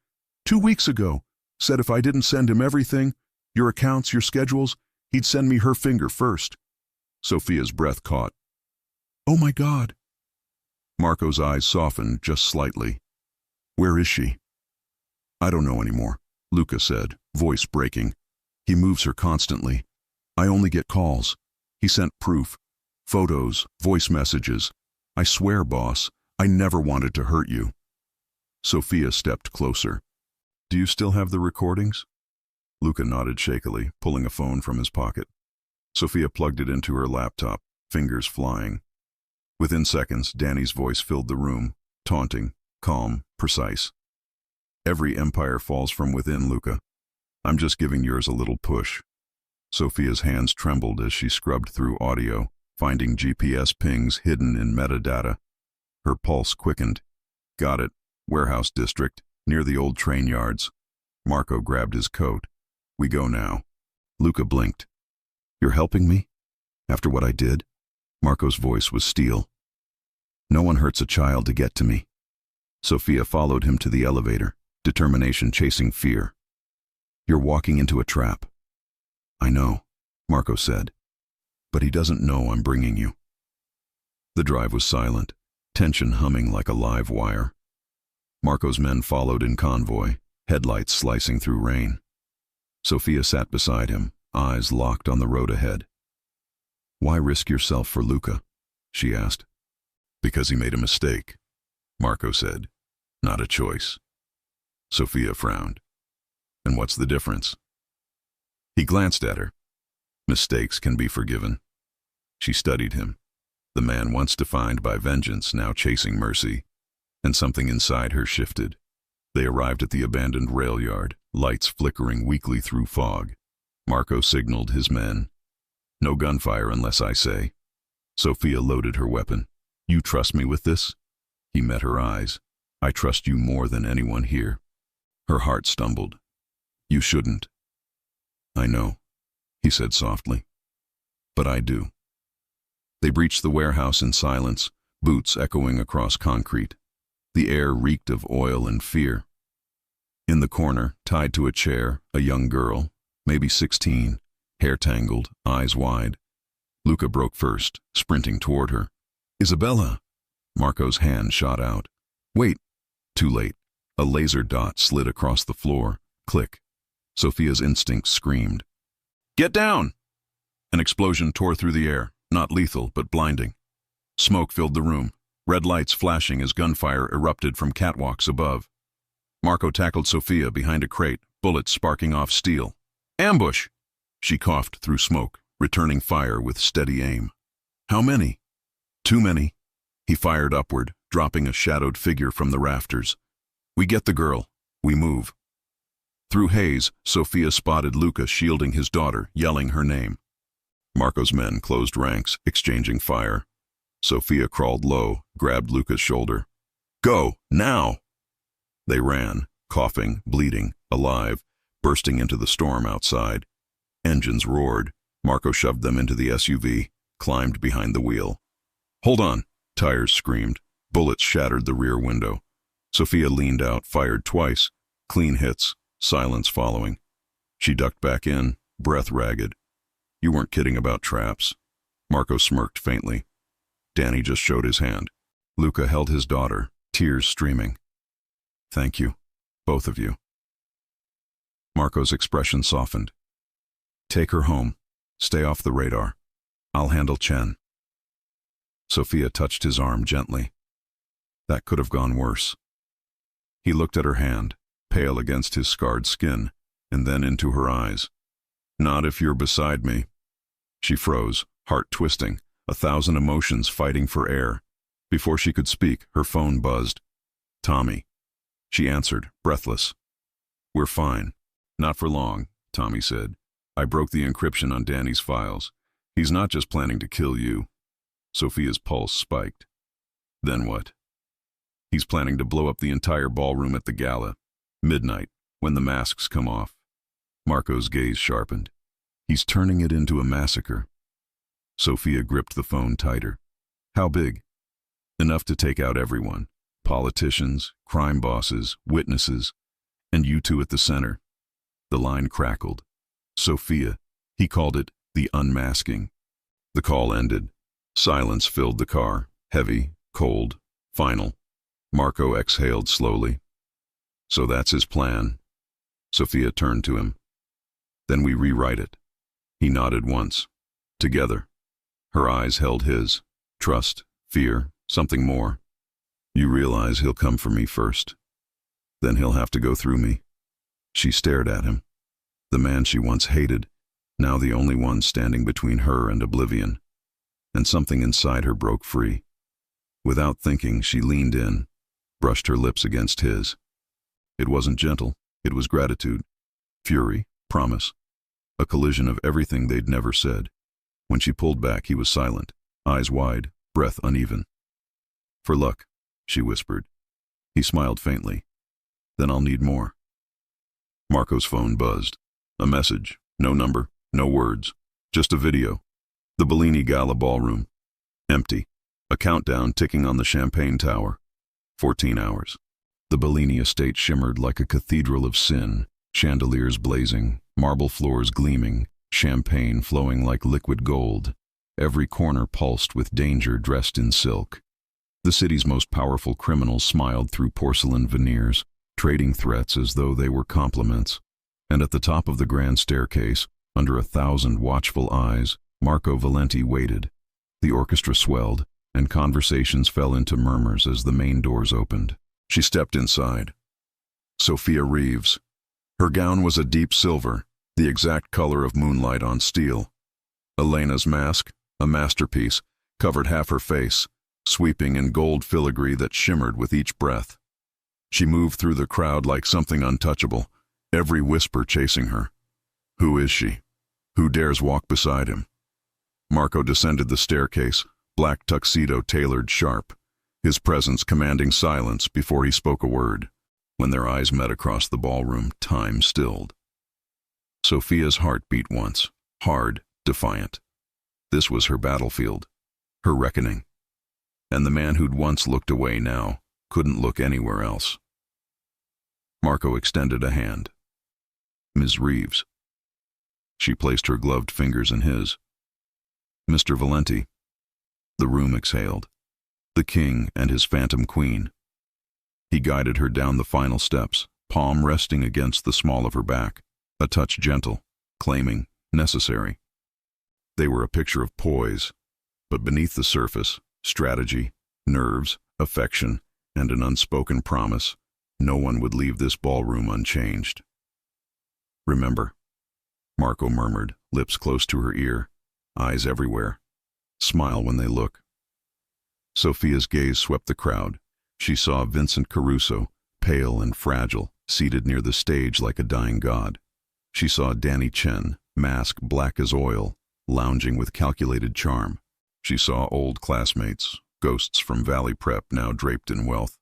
"2 weeks ago. Said if I didn't send him everything, your accounts, your schedules, he'd send me her finger first." Sophia's breath caught. "Oh my God." Marco's eyes softened just slightly. "Where is she?" "I don't know anymore," Luca said, voice breaking. "He moves her constantly. I only get calls. He sent proof. Photos, voice messages. I swear, boss, I never wanted to hurt you." Sophia stepped closer. "Do you still have the recordings?" Luca nodded shakily, pulling a phone from his pocket. Sophia plugged it into her laptop, fingers flying. Within seconds, Danny's voice filled the room, taunting, calm, precise. "Every empire falls from within, Luca. I'm just giving yours a little push." Sophia's hands trembled as she scrubbed through audio, finding GPS pings hidden in metadata. Her pulse quickened. "Got it. Warehouse district, near the old train yards." Marco grabbed his coat. "We go now." Luca blinked. "You're helping me? After what I did?" Marco's voice was steel. "No one hurts a child to get to me." Sophia followed him to the elevator, determination chasing fear. "You're walking into a trap." "I know," Marco said. "But he doesn't know I'm bringing you." The drive was silent, tension humming like a live wire. Marco's men followed in convoy, headlights slicing through rain. Sophia sat beside him, eyes locked on the road ahead. "Why risk yourself for Luca?" she asked. "Because he made a mistake," Marco said. "Not a choice." Sophia frowned. "And what's the difference?" He glanced at her. "Mistakes can be forgiven." She studied him. The man once defined by vengeance, now chasing mercy. And something inside her shifted. They arrived at the abandoned rail yard, lights flickering weakly through fog. Marco signaled his men. "No gunfire unless I say." Sophia loaded her weapon. "You trust me with this?" He met her eyes. "I trust you more than anyone here." Her heart stumbled. "You shouldn't." "I know," he said softly. "But I do." They breached the warehouse in silence, boots echoing across concrete. The air reeked of oil and fear. In the corner, tied to a chair, a young girl, maybe 16, hair tangled, eyes wide. Luca broke first, sprinting toward her. "Isabella!" Marco's hand shot out. "Wait!" Too late. A laser dot slid across the floor. Click. Sophia's instincts screamed. "Get down!" An explosion tore through the air, not lethal, but blinding. Smoke filled the room, red lights flashing as gunfire erupted from catwalks above. Marco tackled Sophia behind a crate, bullets sparking off steel. "Ambush!" She coughed through smoke, returning fire with steady aim. "How many?" "Too many." He fired upward, dropping a shadowed figure from the rafters. We get the girl. We move. Through haze, Sophia spotted Luca shielding his daughter, yelling her name. Marco's men closed ranks, exchanging fire. Sophia crawled low, grabbed Luca's shoulder. Go, now! They ran, coughing, bleeding, alive, bursting into the storm outside. Engines roared. Marco shoved them into the SUV, climbed behind the wheel. Hold on, tires screamed. Bullets shattered the rear window. Sophia leaned out, fired twice. Clean hits, silence following. She ducked back in, breath ragged. You weren't kidding about traps. Marco smirked faintly. Danny just showed his hand. Luca held his daughter, tears streaming. Thank you, both of you. Marco's expression softened. Take her home. Stay off the radar. I'll handle Chen. Sophia touched his arm gently. That could have gone worse. He looked at her hand, pale against his scarred skin, and then into her eyes. Not if you're beside me. She froze, heart twisting, 1,000 emotions fighting for air. Before she could speak, her phone buzzed. Tommy. She answered, breathless. We're fine. Not for long, Tommy said. I broke the encryption on Danny's files. He's not just planning to kill you. Sophia's pulse spiked. Then what? He's planning to blow up the entire ballroom at the gala. Midnight, when the masks come off. Marco's gaze sharpened. He's turning it into a massacre. Sophia gripped the phone tighter. How big? Enough to take out everyone. Politicians, crime bosses, witnesses, and you two at the center. The line crackled. Sophia, he called it the unmasking. The call ended. Silence filled the car, heavy, cold, final. Marco exhaled slowly. So that's his plan. Sophia turned to him. Then we rewrite it. He nodded once. Together. Her eyes held his. Trust, fear, something more. You realize he'll come for me first. Then he'll have to go through me. She stared at him. The man she once hated, now the only one standing between her and oblivion. And something inside her broke free. Without thinking, she leaned in, brushed her lips against his. It wasn't gentle, it was gratitude, fury, promise, a collision of everything they'd never said. When she pulled back, he was silent, eyes wide, breath uneven. For luck, she whispered. He smiled faintly. Then I'll need more. Marco's phone buzzed. A message, no number, no words, just a video. The Bellini Gala ballroom. Empty. A countdown ticking on the champagne tower. 14 hours. The Bellini estate shimmered like a cathedral of sin, chandeliers blazing, marble floors gleaming, champagne flowing like liquid gold. Every corner pulsed with danger dressed in silk. The city's most powerful criminals smiled through porcelain veneers, trading threats as though they were compliments. And at the top of the grand staircase, under 1,000 watchful eyes, Marco Valenti waited. The orchestra swelled, and conversations fell into murmurs as the main doors opened. She stepped inside. Sophia Reeves. Her gown was a deep silver, the exact color of moonlight on steel. Elena's mask, a masterpiece, covered half her face, sweeping in gold filigree that shimmered with each breath. She moved through the crowd like something untouchable, every whisper chasing her. Who is she? Who dares walk beside him? Marco descended the staircase, black tuxedo tailored sharp, his presence commanding silence before he spoke a word. When their eyes met across the ballroom, time stilled. Sophia's heart beat once, hard, defiant. This was her battlefield, her reckoning. And the man who'd once looked away now couldn't look anywhere else. Marco extended a hand. Ms. Reeves. She placed her gloved fingers in his. Mr. Valenti. The room exhaled. The king and his phantom queen. He guided her down the final steps, palm resting against the small of her back, a touch gentle, claiming, necessary. They were a picture of poise, but beneath the surface, strategy, nerves, affection, and an unspoken promise, no one would leave this ballroom unchanged. Remember, Marco murmured, lips close to her ear, eyes everywhere. Smile when they look. Sophia's gaze swept the crowd. She saw Vincent Caruso, pale and fragile, seated near the stage like a dying god. She saw Danny Chen, mask black as oil, lounging with calculated charm. She saw old classmates, ghosts from Valley Prep now draped in wealth.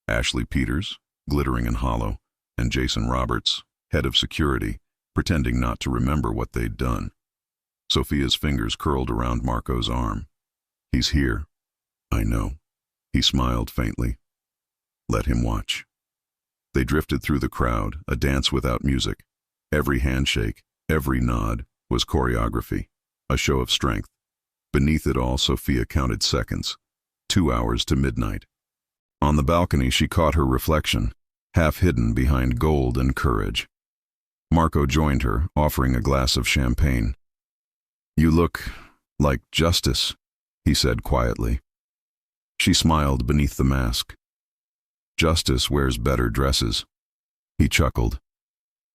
Ashley Peters, glittering and hollow, and Jason Roberts, head of security, pretending not to remember what they'd done. Sophia's fingers curled around Marco's arm. He's here. I know. He smiled faintly. Let him watch. They drifted through the crowd, a dance without music. Every handshake, every nod, was choreography, a show of strength. Beneath it all, Sophia counted seconds. 2 hours to midnight. On the balcony, she caught her reflection, half hidden behind gold and courage. Marco joined her, offering a glass of champagne. You look like justice, he said quietly. She smiled beneath the mask. Justice wears better dresses. He chuckled.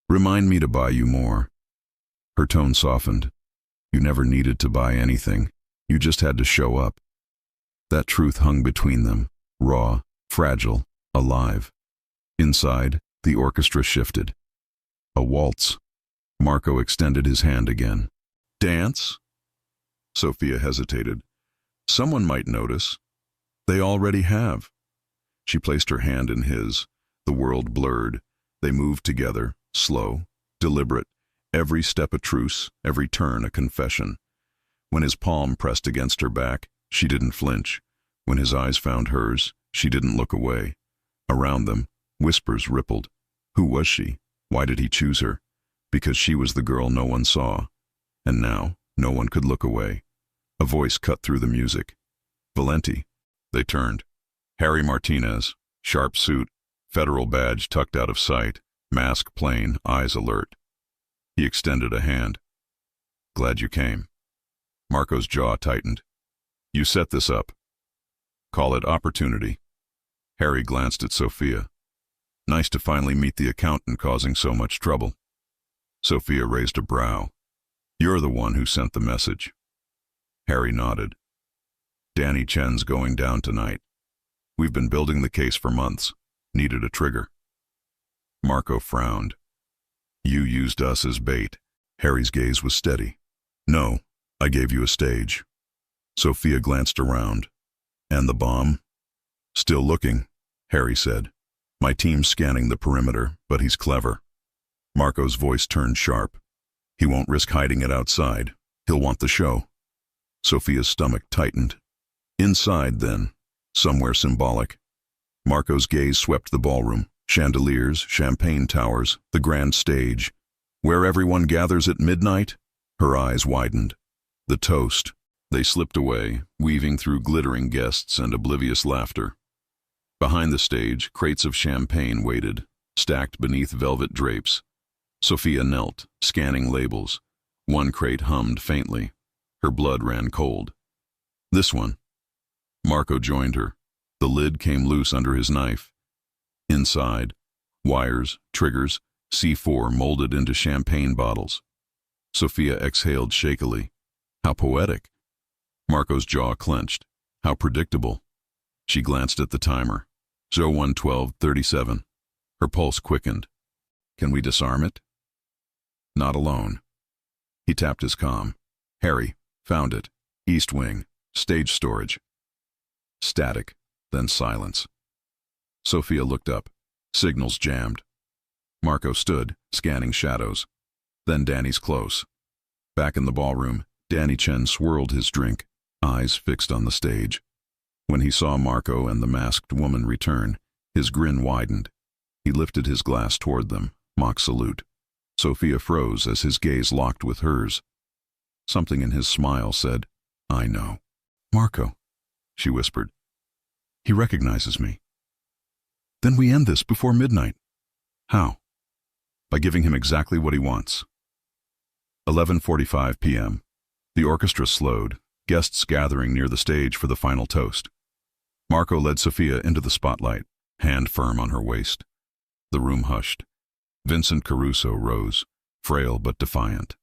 Remind me to buy you more. Her tone softened. You never needed to buy anything. You just had to show up. That truth hung between them, raw, fragile, alive. Inside, the orchestra shifted. A waltz. Marco extended his hand again. Dance? Sophia hesitated. Someone might notice. They already have. She placed her hand in his. The world blurred. They moved together, slow, deliberate, every step a truce, every turn a confession. When his palm pressed against her back, she didn't flinch. When his eyes found hers, she didn't look away. Around them, whispers rippled. Who was she? Why did he choose her? Because she was the girl no one saw. And now, no one could look away. A voice cut through the music. Valenti. They turned. Harry Martinez, sharp suit, federal badge tucked out of sight, mask plain, eyes alert. He extended a hand. Glad you came. Marco's jaw tightened. You set this up. Call it opportunity. Harry glanced at Sophia. Nice to finally meet the accountant causing so much trouble. Sophia raised a brow. You're the one who sent the message. Harry nodded. Danny Chen's going down tonight. We've been building the case for months. Needed a trigger. Marco frowned. You used us as bait. Harry's gaze was steady. No, I gave you a stage. Sophia glanced around. And the bomb? Still looking, Harry said. My team's scanning the perimeter, but he's clever. Marco's voice turned sharp. He won't risk hiding it outside. He'll want the show. Sophia's stomach tightened. Inside, then, somewhere symbolic. Marco's gaze swept the ballroom, chandeliers, champagne towers, the grand stage. Where everyone gathers at midnight? Her eyes widened. The toast. They slipped away, weaving through glittering guests and oblivious laughter. Behind the stage, crates of champagne waited, stacked beneath velvet drapes. Sophia knelt, scanning labels. One crate hummed faintly. Her blood ran cold. This one. Marco joined her. The lid came loose under his knife. Inside, wires, triggers, C4 molded into champagne bottles. Sophia exhaled shakily. How poetic. Marco's jaw clenched. How predictable. She glanced at the timer. 01:12:37. Her pulse quickened. Can we disarm it? Not alone. He tapped his comm. Harry, found it. East wing. Stage storage. Static, then silence. Sophia looked up. Signals jammed. Marco stood, scanning shadows. Then Danny's close. Back in the ballroom, Danny Chen swirled his drink, eyes fixed on the stage. When he saw Marco and the masked woman return, his grin widened. He lifted his glass toward them, mock salute. Sophia froze as his gaze locked with hers. Something in his smile said, I know. Marco, she whispered. He recognizes me. Then we end this before midnight. How? By giving him exactly what he wants. 11:45 p.m. The orchestra slowed, guests gathering near the stage for the final toast. Marco led Sophia into the spotlight, hand firm on her waist. The room hushed. Vincent Caruso rose, frail but defiant.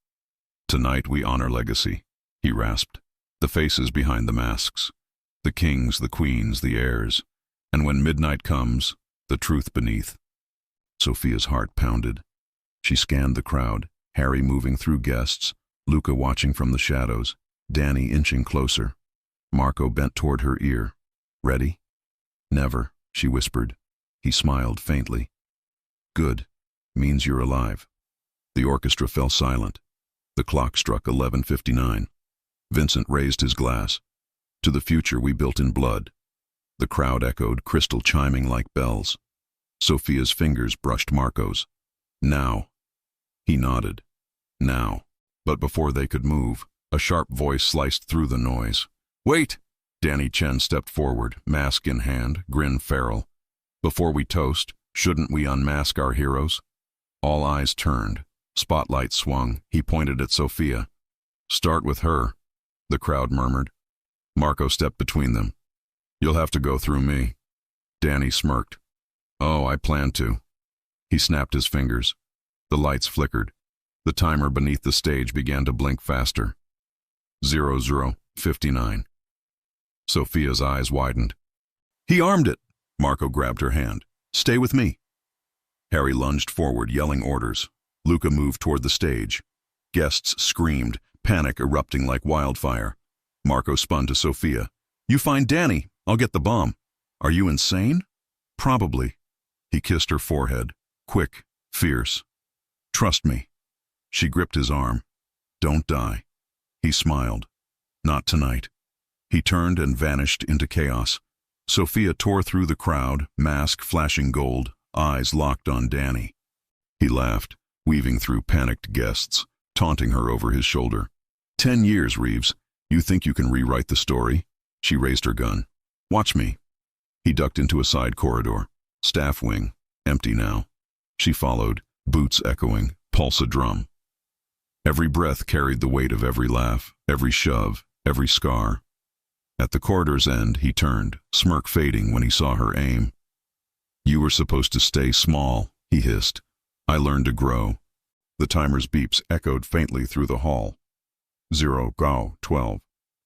Tonight we honor legacy, he rasped, the faces behind the masks. The kings, the queens, the heirs. And when midnight comes, the truth beneath. Sophia's heart pounded. She scanned the crowd, Harry moving through guests, Luca watching from the shadows, Danny inching closer. Marco bent toward her ear. Ready? Never, she whispered. He smiled faintly. Good. Means you're alive. The orchestra fell silent. The clock struck 11:59. Vincent raised his glass. To the future we built in blood. The crowd echoed, crystal chiming like bells. Sophia's fingers brushed Marco's. Now. He nodded. Now. But before they could move, a sharp voice sliced through the noise. Wait! Danny Chen stepped forward, mask in hand, grin feral. Before we toast, shouldn't we unmask our heroes? All eyes turned. Spotlight swung. He pointed at Sophia. Start with her, the crowd murmured. Marco stepped between them. You'll have to go through me. Danny smirked. Oh, I plan to. He snapped his fingers. The lights flickered. The timer beneath the stage began to blink faster. 00:59. Sophia's eyes widened. He armed it! Marco grabbed her hand. Stay with me. Harry lunged forward, yelling orders. Luca moved toward the stage. Guests screamed, panic erupting like wildfire. Marco spun to Sophia. You find Danny. I'll get the bomb. Are you insane? Probably. He kissed her forehead. Quick, fierce. Trust me. She gripped his arm. Don't die. He smiled. Not tonight. He turned and vanished into chaos. Sophia tore through the crowd, mask flashing gold, eyes locked on Danny. He laughed, weaving through panicked guests, taunting her over his shoulder. 10 years, Reeves. You think you can rewrite the story? She raised her gun. Watch me. He ducked into a side corridor. Staff wing. Empty now. She followed, boots echoing, pulse a drum. Every breath carried the weight of every laugh, every shove, every scar. At the corridor's end, he turned, smirk fading when he saw her aim. You were supposed to stay small, he hissed. I learned to grow. The timer's beeps echoed faintly through the hall. 0:12.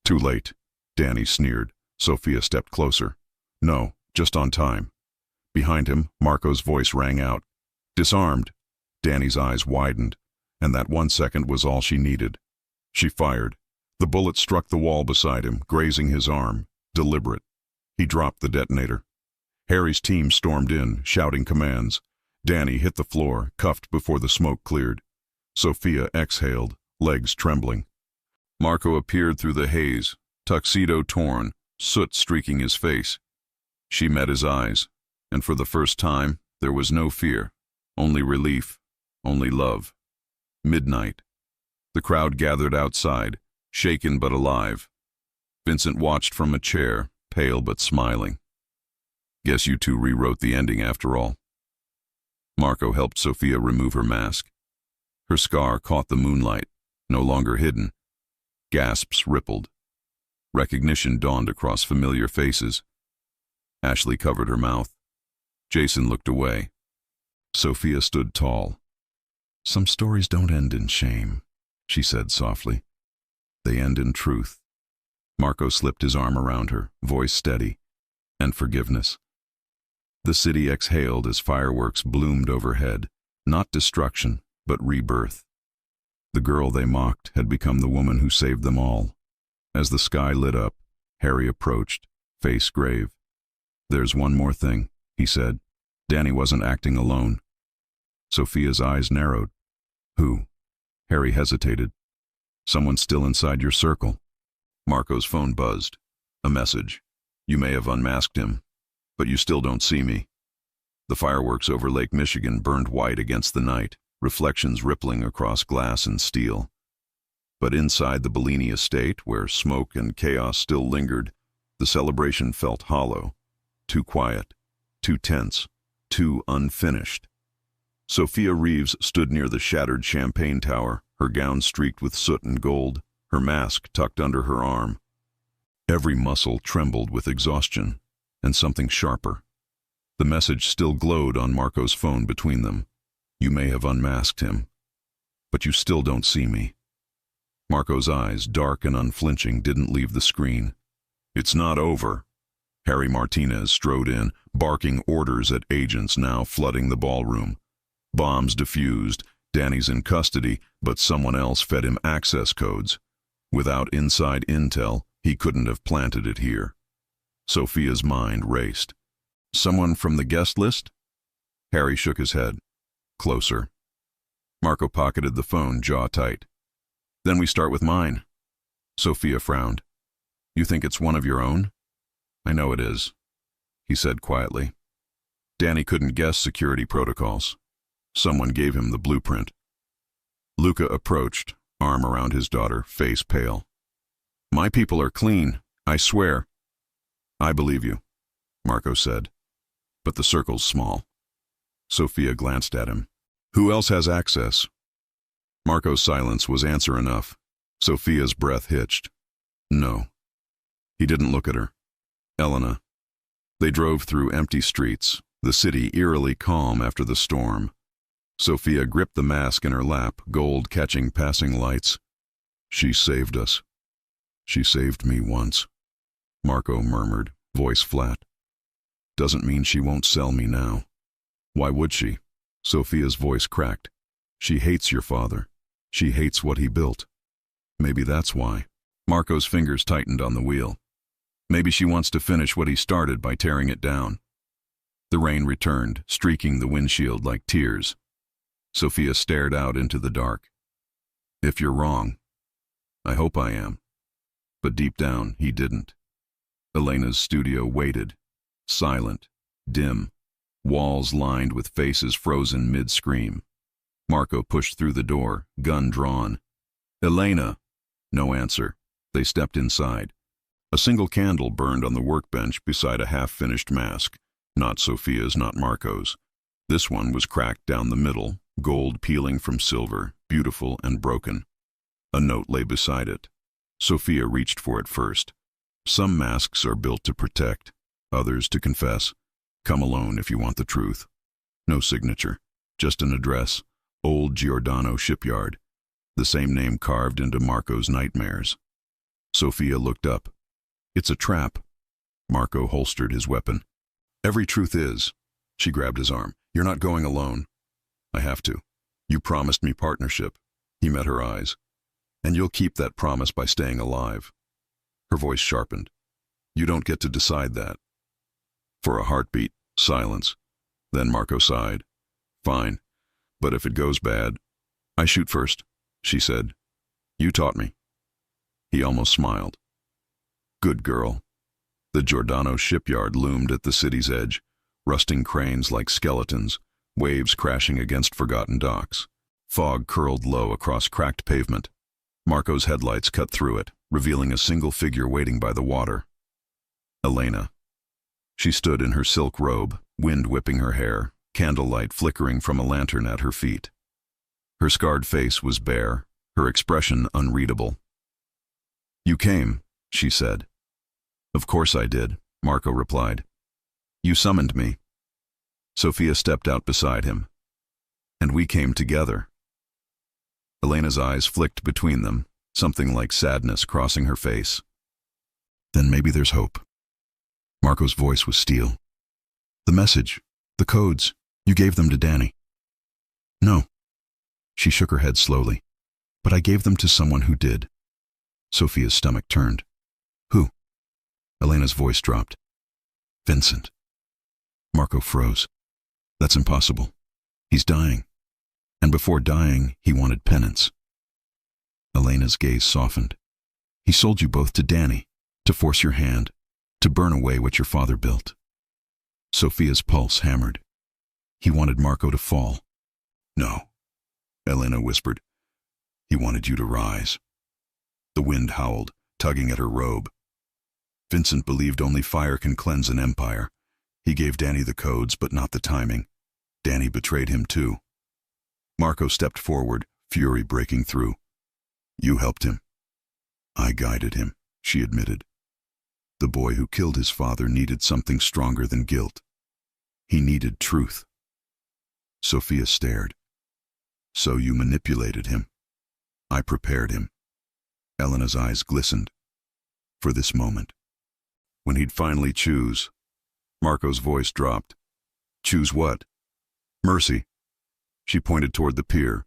Too late. Danny sneered. Sophia stepped closer. No, just on time. Behind him, Marco's voice rang out. Disarmed. Danny's eyes widened, and that 1 second was all she needed. She fired. The bullet struck the wall beside him, grazing his arm. Deliberate. He dropped the detonator. Harry's team stormed in, shouting commands. Danny hit the floor, cuffed before the smoke cleared. Sophia exhaled, legs trembling. Marco appeared through the haze, tuxedo torn, soot streaking his face. She met his eyes, and for the first time, there was no fear, only relief, only love. Midnight. The crowd gathered outside, shaken but alive. Vincent watched from a chair, pale but smiling. Guess you two rewrote the ending after all. Marco helped Sophia remove her mask. Her scar caught the moonlight, no longer hidden. Gasps rippled. Recognition dawned across familiar faces. Ashley covered her mouth. Jason looked away. Sophia stood tall. Some stories don't end in shame, she said softly. They end in truth. Marco slipped his arm around her, voice steady. And forgiveness. The city exhaled as fireworks bloomed overhead, not destruction, but rebirth. The girl they mocked had become the woman who saved them all. As the sky lit up, Harry approached, face grave. There's one more thing, he said. Danny wasn't acting alone. Sophia's eyes narrowed. Who? Harry hesitated. Someone still inside your circle. Marco's phone buzzed. A message. You may have unmasked him, but you still don't see me. The fireworks over Lake Michigan burned white against the night, reflections rippling across glass and steel. But inside the Bellini estate, where smoke and chaos still lingered, the celebration felt hollow, too quiet, too tense, too unfinished. Sophia Reeves stood near the shattered champagne tower, her gown streaked with soot and gold, her mask tucked under her arm. Every muscle trembled with exhaustion, and something sharper. The message still glowed on Marco's phone between them. You may have unmasked him, but you still don't see me. Marco's eyes, dark and unflinching, didn't leave the screen. It's not over. Harry Martinez strode in, barking orders at agents now flooding the ballroom. Bombs defused, Danny's in custody, but someone else fed him access codes. Without inside intel, he couldn't have planted it here. Sophia's mind raced. Someone from the guest list? Harry shook his head. Closer. Marco pocketed the phone, jaw tight. Then we start with mine. Sophia frowned. You think it's one of your own? I know it is, he said quietly. Danny couldn't guess security protocols. Someone gave him the blueprint. Luca approached, arm around his daughter, face pale. My people are clean, I swear. I believe you, Marco said. But the circle's small. Sophia glanced at him. Who else has access? Marco's silence was answer enough. Sophia's breath hitched. No. He didn't look at her. Elena. They drove through empty streets, the city eerily calm after the storm. Sophia gripped the mask in her lap, gold catching passing lights. She saved us. She saved me once. Marco murmured, voice flat. Doesn't mean she won't sell me now. Why would she? Sophia's voice cracked. She hates your father. She hates what he built. Maybe that's why. Marco's fingers tightened on the wheel. Maybe she wants to finish what he started by tearing it down. The rain returned, streaking the windshield like tears. Sophia stared out into the dark. If you're wrong, I hope I am. But deep down, he didn't. Elena's studio waited, silent, dim, walls lined with faces frozen mid-scream. Marco pushed through the door, gun drawn. Elena! No answer. They stepped inside. A single candle burned on the workbench beside a half-finished mask. Not Sophia's, not Marco's. This one was cracked down the middle, gold peeling from silver, beautiful and broken. A note lay beside it. Sophia reached for it first. Some masks are built to protect, others to confess. Come alone if you want the truth. No signature, just an address. Old Giordano Shipyard. The same name carved into Marco's nightmares. Sophia looked up. It's a trap. Marco holstered his weapon. Every truth is. She grabbed his arm. You're not going alone. I have to. You promised me partnership. He met her eyes. And you'll keep that promise by staying alive. Her voice sharpened. You don't get to decide that. For a heartbeat, silence. Then Marco sighed. Fine. But if it goes bad, I shoot first, she said. You taught me. He almost smiled. Good girl. The Giordano shipyard loomed at the city's edge, rusting cranes like skeletons, waves crashing against forgotten docks. Fog curled low across cracked pavement. Marco's headlights cut through it, revealing a single figure waiting by the water. Elena. She stood in her silk robe, wind whipping her hair, candlelight flickering from a lantern at her feet. Her scarred face was bare, her expression unreadable. You came, she said. Of course I did, Marco replied. You summoned me. Sophia stepped out beside him. And we came together. Elena's eyes flicked between them, something like sadness crossing her face. Then maybe there's hope. Marco's voice was steel. The message, the codes, you gave them to Danny. No. She shook her head slowly. But I gave them to someone who did. Sophia's stomach turned. Who? Elena's voice dropped. Vincent. Marco froze. That's impossible. He's dying. And before dying, he wanted penance. Elena's gaze softened. He sold you both to Danny, to force your hand, to burn away what your father built. Sophia's pulse hammered. He wanted Marco to fall. No, Elena whispered. He wanted you to rise. The wind howled, tugging at her robe. Vincent believed only fire can cleanse an empire. He gave Danny the codes, but not the timing. Danny betrayed him too. Marco stepped forward, fury breaking through. You helped him. I guided him, she admitted. The boy who killed his father needed something stronger than guilt. He needed truth. Sophia stared. So you manipulated him. I prepared him. Elena's eyes glistened. For this moment. When he'd finally choose. Marco's voice dropped. Choose what? Mercy. She pointed toward the pier.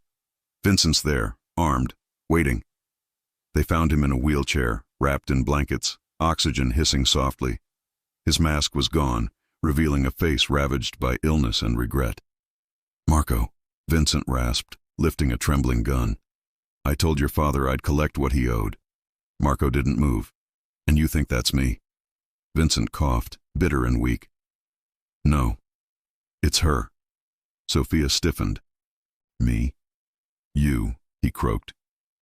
Vincent's there, armed, waiting. They found him in a wheelchair, wrapped in blankets, oxygen hissing softly. His mask was gone, revealing a face ravaged by illness and regret. Marco, Vincent rasped, lifting a trembling gun. I told your father I'd collect what he owed. Marco didn't move. And you think that's me? Vincent coughed, bitter and weak. No. It's her. Sophia stiffened. Me? You, he croaked.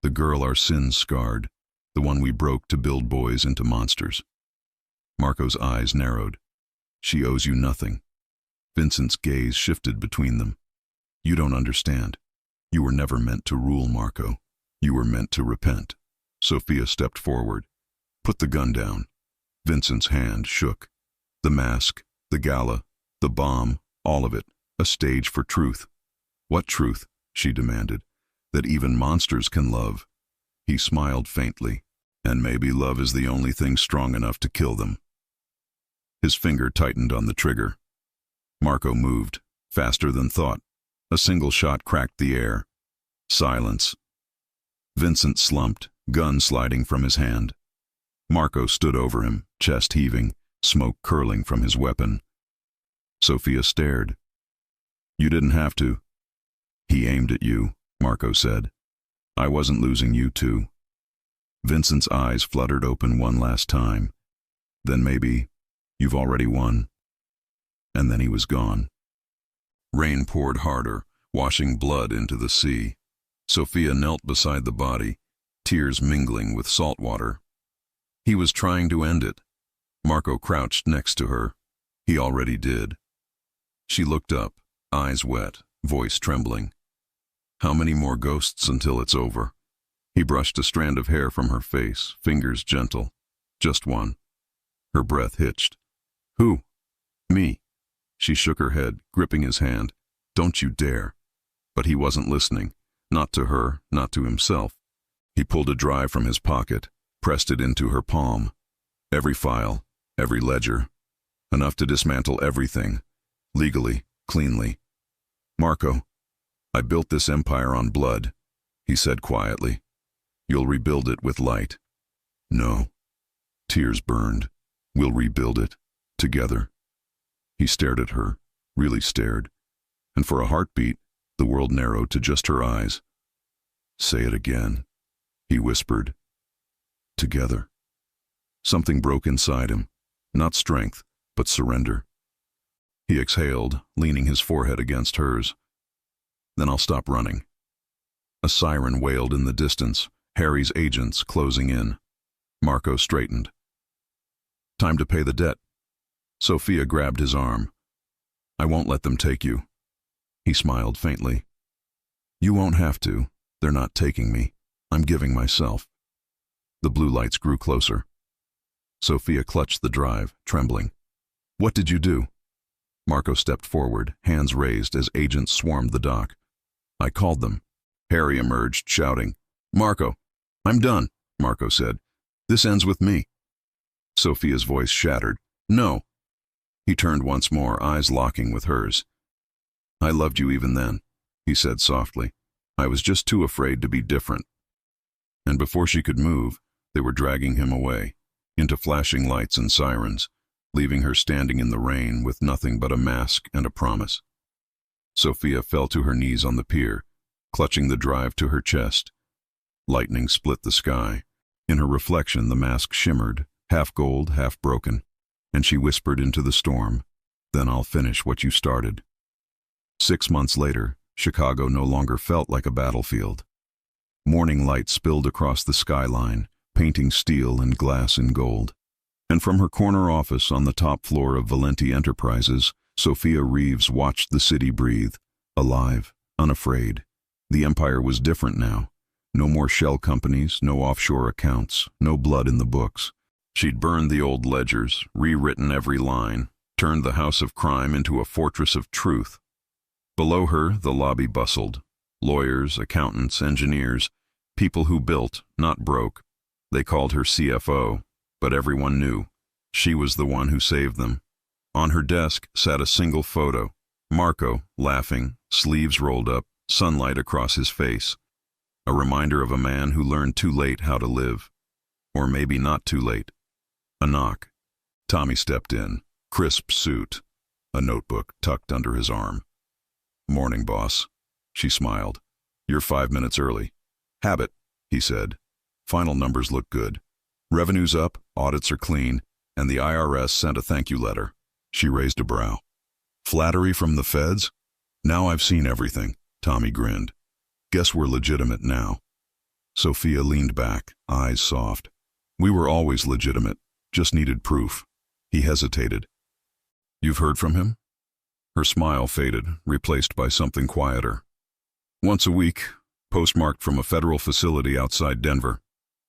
The girl our sins scarred. The one we broke to build boys into monsters. Marco's eyes narrowed. She owes you nothing. Vincent's gaze shifted between them. You don't understand. You were never meant to rule, Marco. You were meant to repent. Sophia stepped forward. Put the gun down. Vincent's hand shook. The mask, the gala, the bomb, all of it, a stage for truth. What truth? She demanded. That even monsters can love. He smiled faintly. And maybe love is the only thing strong enough to kill them. His finger tightened on the trigger. Marco moved, faster than thought. A single shot cracked the air. Silence. Vincent slumped, gun sliding from his hand. Marco stood over him, chest heaving, smoke curling from his weapon. Sophia stared. You didn't have to. He aimed at you, Marco said. I wasn't losing you too. Vincent's eyes fluttered open one last time. Then maybe, you've already won. And then he was gone. Rain poured harder, washing blood into the sea. Sophia knelt beside the body, tears mingling with salt water. He was trying to end it. Marco crouched next to her. He already did. She looked up, eyes wet, voice trembling. How many more ghosts until it's over? He brushed a strand of hair from her face, fingers gentle. Just one. Her breath hitched. Who? Me. She shook her head, gripping his hand. Don't you dare. But he wasn't listening. Not to her, not to himself. He pulled a drive from his pocket, pressed it into her palm. Every file, every ledger. Enough to dismantle everything. Legally, cleanly. Marco, I built this empire on blood, he said quietly. You'll rebuild it with light. No. Tears burned. We'll rebuild it. Together. He stared at her, really stared. And for a heartbeat, the world narrowed to just her eyes. Say it again, he whispered. Together. Something broke inside him. Not strength, but surrender. He exhaled, leaning his forehead against hers. Then I'll stop running. A siren wailed in the distance, Harry's agents closing in. Marco straightened. Time to pay the debt. Sophia grabbed his arm. I won't let them take you. He smiled faintly. You won't have to. They're not taking me. I'm giving myself. The blue lights grew closer. Sophia clutched the drive, trembling. What did you do? Marco stepped forward, hands raised as agents swarmed the dock. I called them. Harry emerged, shouting. Marco, I'm done, Marco said. This ends with me. Sophia's voice shattered. No. He turned once more, eyes locking with hers. I loved you even then, he said softly. I was just too afraid to be different. And before she could move, they were dragging him away, into flashing lights and sirens, leaving her standing in the rain with nothing but a mask and a promise. Sophia fell to her knees on the pier, clutching the drive to her chest. Lightning split the sky. In her reflection, the mask shimmered, half gold, half broken, and she whispered into the storm, Then I'll finish what you started. 6 months later, Chicago no longer felt like a battlefield. Morning light spilled across the skyline, painting steel and glass in gold. And from her corner office on the top floor of Valenti Enterprises, Sophia Reeves watched the city breathe, alive, unafraid. The empire was different now. No more shell companies, no offshore accounts, no blood in the books. She'd burned the old ledgers, rewritten every line, turned the house of crime into a fortress of truth. Below her, the lobby bustled. Lawyers, accountants, engineers, people who built, not broke. They called her CFO, but everyone knew. She was the one who saved them. On her desk sat a single photo. Marco, laughing, sleeves rolled up, sunlight across his face. A reminder of a man who learned too late how to live. Or maybe not too late. A knock. Tommy stepped in, crisp suit, a notebook tucked under his arm. "Morning, boss." She smiled. "You're 5 minutes early." "Habit," he said. "Final numbers look good. Revenue's up, audits are clean, and the IRS sent a thank you letter." She raised a brow. "Flattery from the feds? Now I've seen everything." Tommy grinned. "Guess we're legitimate now." Sophia leaned back, eyes soft. "We were always legitimate, just needed proof." He hesitated. "You've heard from him?" Her smile faded, replaced by something quieter. "Once a week, postmarked from a federal facility outside Denver.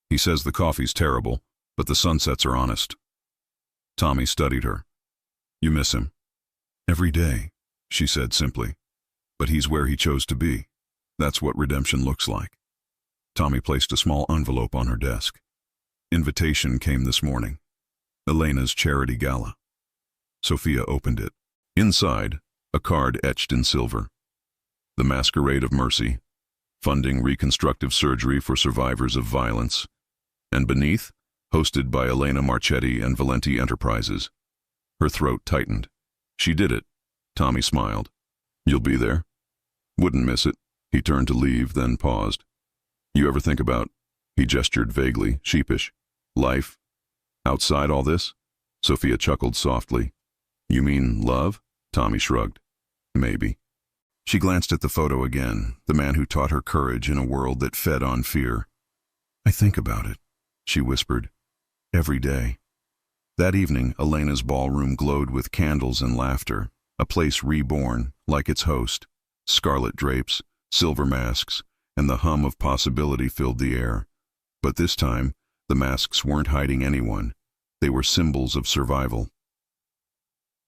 He says the coffee's terrible, but the sunsets are honest." Tommy studied her. "You miss him?" "Every day," she said simply. "But he's where he chose to be. That's what redemption looks like." Tommy placed a small envelope on her desk. Invitation came this morning. Elena's charity gala. Sophia opened it. Inside, a card etched in silver. "The Masquerade of Mercy, funding reconstructive surgery for survivors of violence." And beneath, hosted by Elena Marchetti and Valenti Enterprises. Her throat tightened. "She did it." Tommy smiled. "You'll be there?" "Wouldn't miss it." He turned to leave, then paused. "You ever think about," he gestured vaguely, sheepish, "life? Outside all this?" Sophia chuckled softly. "You mean love?" Tommy shrugged. "Maybe." She glanced at the photo again, the man who taught her courage in a world that fed on fear. "I think about it," she whispered. "Every day." That evening, Elena's ballroom glowed with candles and laughter, a place reborn, like its host. Scarlet drapes, silver masks, and the hum of possibility filled the air. But this time, the masks weren't hiding anyone. They were symbols of survival.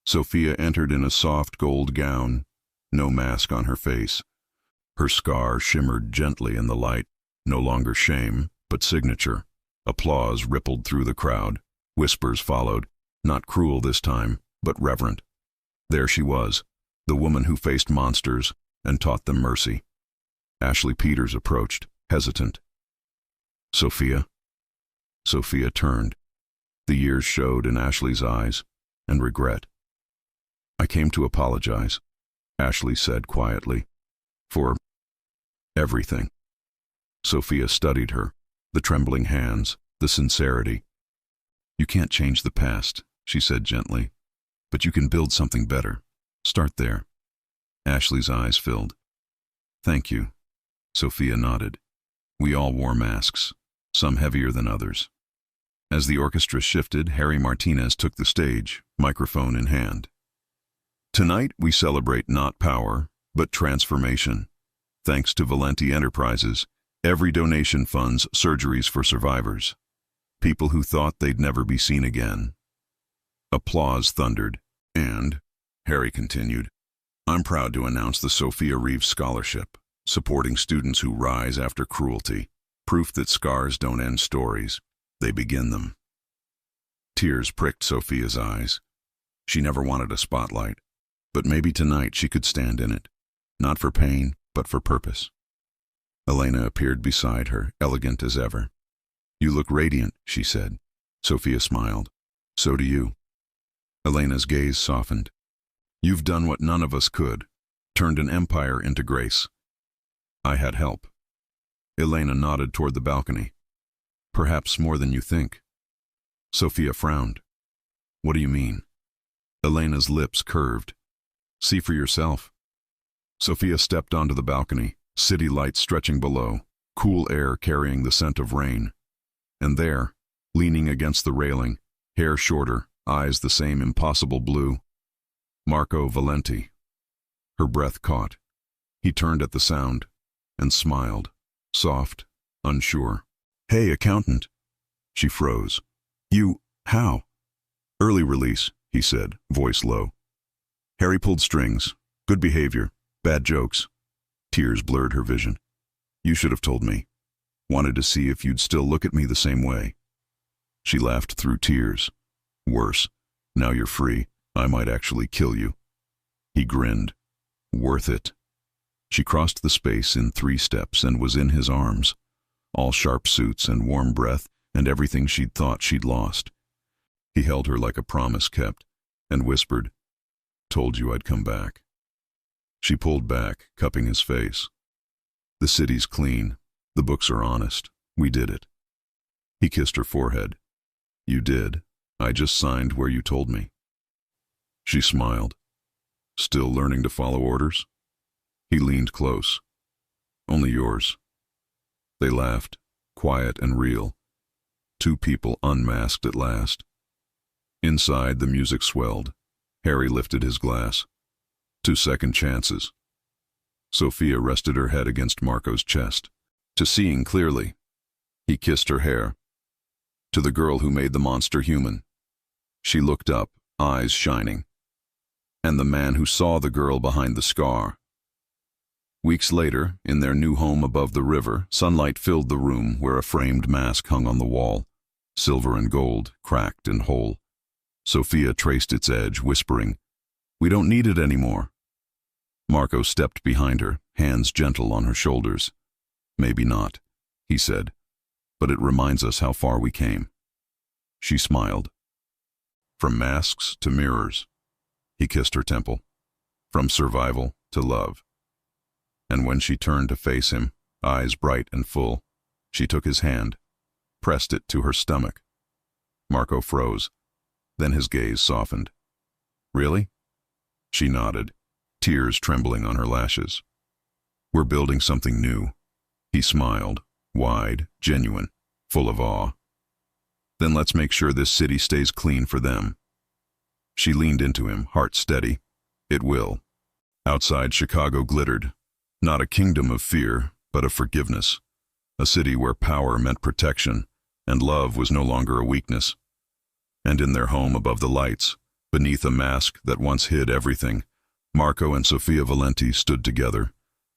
Sophia entered in a soft gold gown, no mask on her face. Her scar shimmered gently in the light, no longer shame, but signature. Applause rippled through the crowd. Whispers followed, not cruel this time, but reverent. There she was, the woman who faced monsters and taught them mercy. Ashley Peters approached, hesitant. "Sophia?" Sophia turned. The years showed in Ashley's eyes, and regret. "I came to apologize," Ashley said quietly, "for everything." Sophia studied her, the trembling hands, the sincerity. "You can't change the past," she said gently, "but you can build something better. Start there." Ashley's eyes filled. "Thank you." Sophia nodded. We all wore masks, some heavier than others. As the orchestra shifted, Harry Martinez took the stage, microphone in hand. "Tonight we celebrate not power, but transformation. Thanks to Valenti Enterprises, every donation funds surgeries for survivors. People who thought they'd never be seen again." Applause thundered. "And," Harry continued, "I'm proud to announce the Sophia Reeves Scholarship, supporting students who rise after cruelty, proof that scars don't end stories, they begin them." Tears pricked Sophia's eyes. She never wanted a spotlight, but maybe tonight she could stand in it, not for pain, but for purpose. Elena appeared beside her, elegant as ever. "You look radiant," she said. Sophia smiled. "So do you." Elena's gaze softened. "You've done what none of us could, turned an empire into grace." "I had help." Elena nodded toward the balcony. "Perhaps more than you think." Sophia frowned. "What do you mean?" Elena's lips curved. "See for yourself." Sophia stepped onto the balcony, city lights stretching below, cool air carrying the scent of rain. And there, leaning against the railing, hair shorter, eyes the same impossible blue, Marco Valenti. Her breath caught. He turned at the sound and smiled, soft, unsure. "Hey, accountant." She froze. How?" "Early release," he said, voice low. Harry pulled strings. Good behavior, bad jokes. Tears blurred her vision. "You should have told me. Wanted to see if you'd still look at me the same way." She laughed through tears. Worse. Now you're free. I might actually kill you. He grinned. Worth it. She crossed the space in 3 steps and was in his arms. All sharp suits and warm breath and everything she'd thought she'd lost. He held her like a promise kept and whispered, "Told you I'd come back." She pulled back, cupping his face. "The city's clean. The books are honest. We did it." He kissed her forehead. "You did. I just signed where you told me." She smiled. "Still learning to follow orders?" He leaned close. "Only yours." They laughed, quiet and real. 2 people unmasked at last. Inside, the music swelled. Harry lifted his glass. 2 second chances. Sophia rested her head against Marco's chest. "To seeing clearly." He kissed her hair. "To the girl who made the monster human." She looked up, eyes shining. "And the man who saw the girl behind the scar." Weeks later, in their new home above the river, sunlight filled the room where a framed mask hung on the wall, silver and gold, cracked and whole. Sophia traced its edge, whispering, "We don't need it anymore." Marco stepped behind her, hands gentle on her shoulders. "Maybe not," he said, "but it reminds us how far we came." She smiled. "From masks to mirrors." He kissed her temple. "From survival to love." And when she turned to face him, eyes bright and full, she took his hand, pressed it to her stomach. Marco froze. Then his gaze softened. "Really?" She nodded, tears trembling on her lashes. "We're building something new." He smiled, wide, genuine, full of awe. "Then let's make sure this city stays clean for them." She leaned into him, heart steady. "It will." Outside, Chicago glittered. Not a kingdom of fear, but of forgiveness. A city where power meant protection, and love was no longer a weakness. And in their home above the lights, beneath a mask that once hid everything, Marco and Sofia Valenti stood together,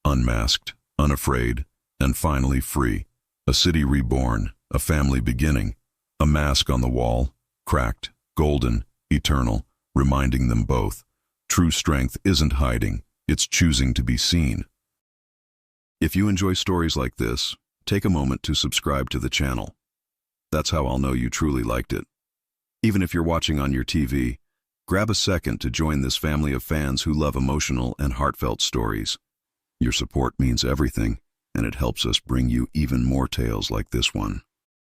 unmasked, unafraid, and finally free. A city reborn, a family beginning, a mask on the wall, cracked, golden, eternal, reminding them both, true strength isn't hiding, it's choosing to be seen. If you enjoy stories like this, take a moment to subscribe to the channel. That's how I'll know you truly liked it. Even if you're watching on your TV, grab a second to join this family of fans who love emotional and heartfelt stories. Your support means everything, and it helps us bring you even more tales like this one.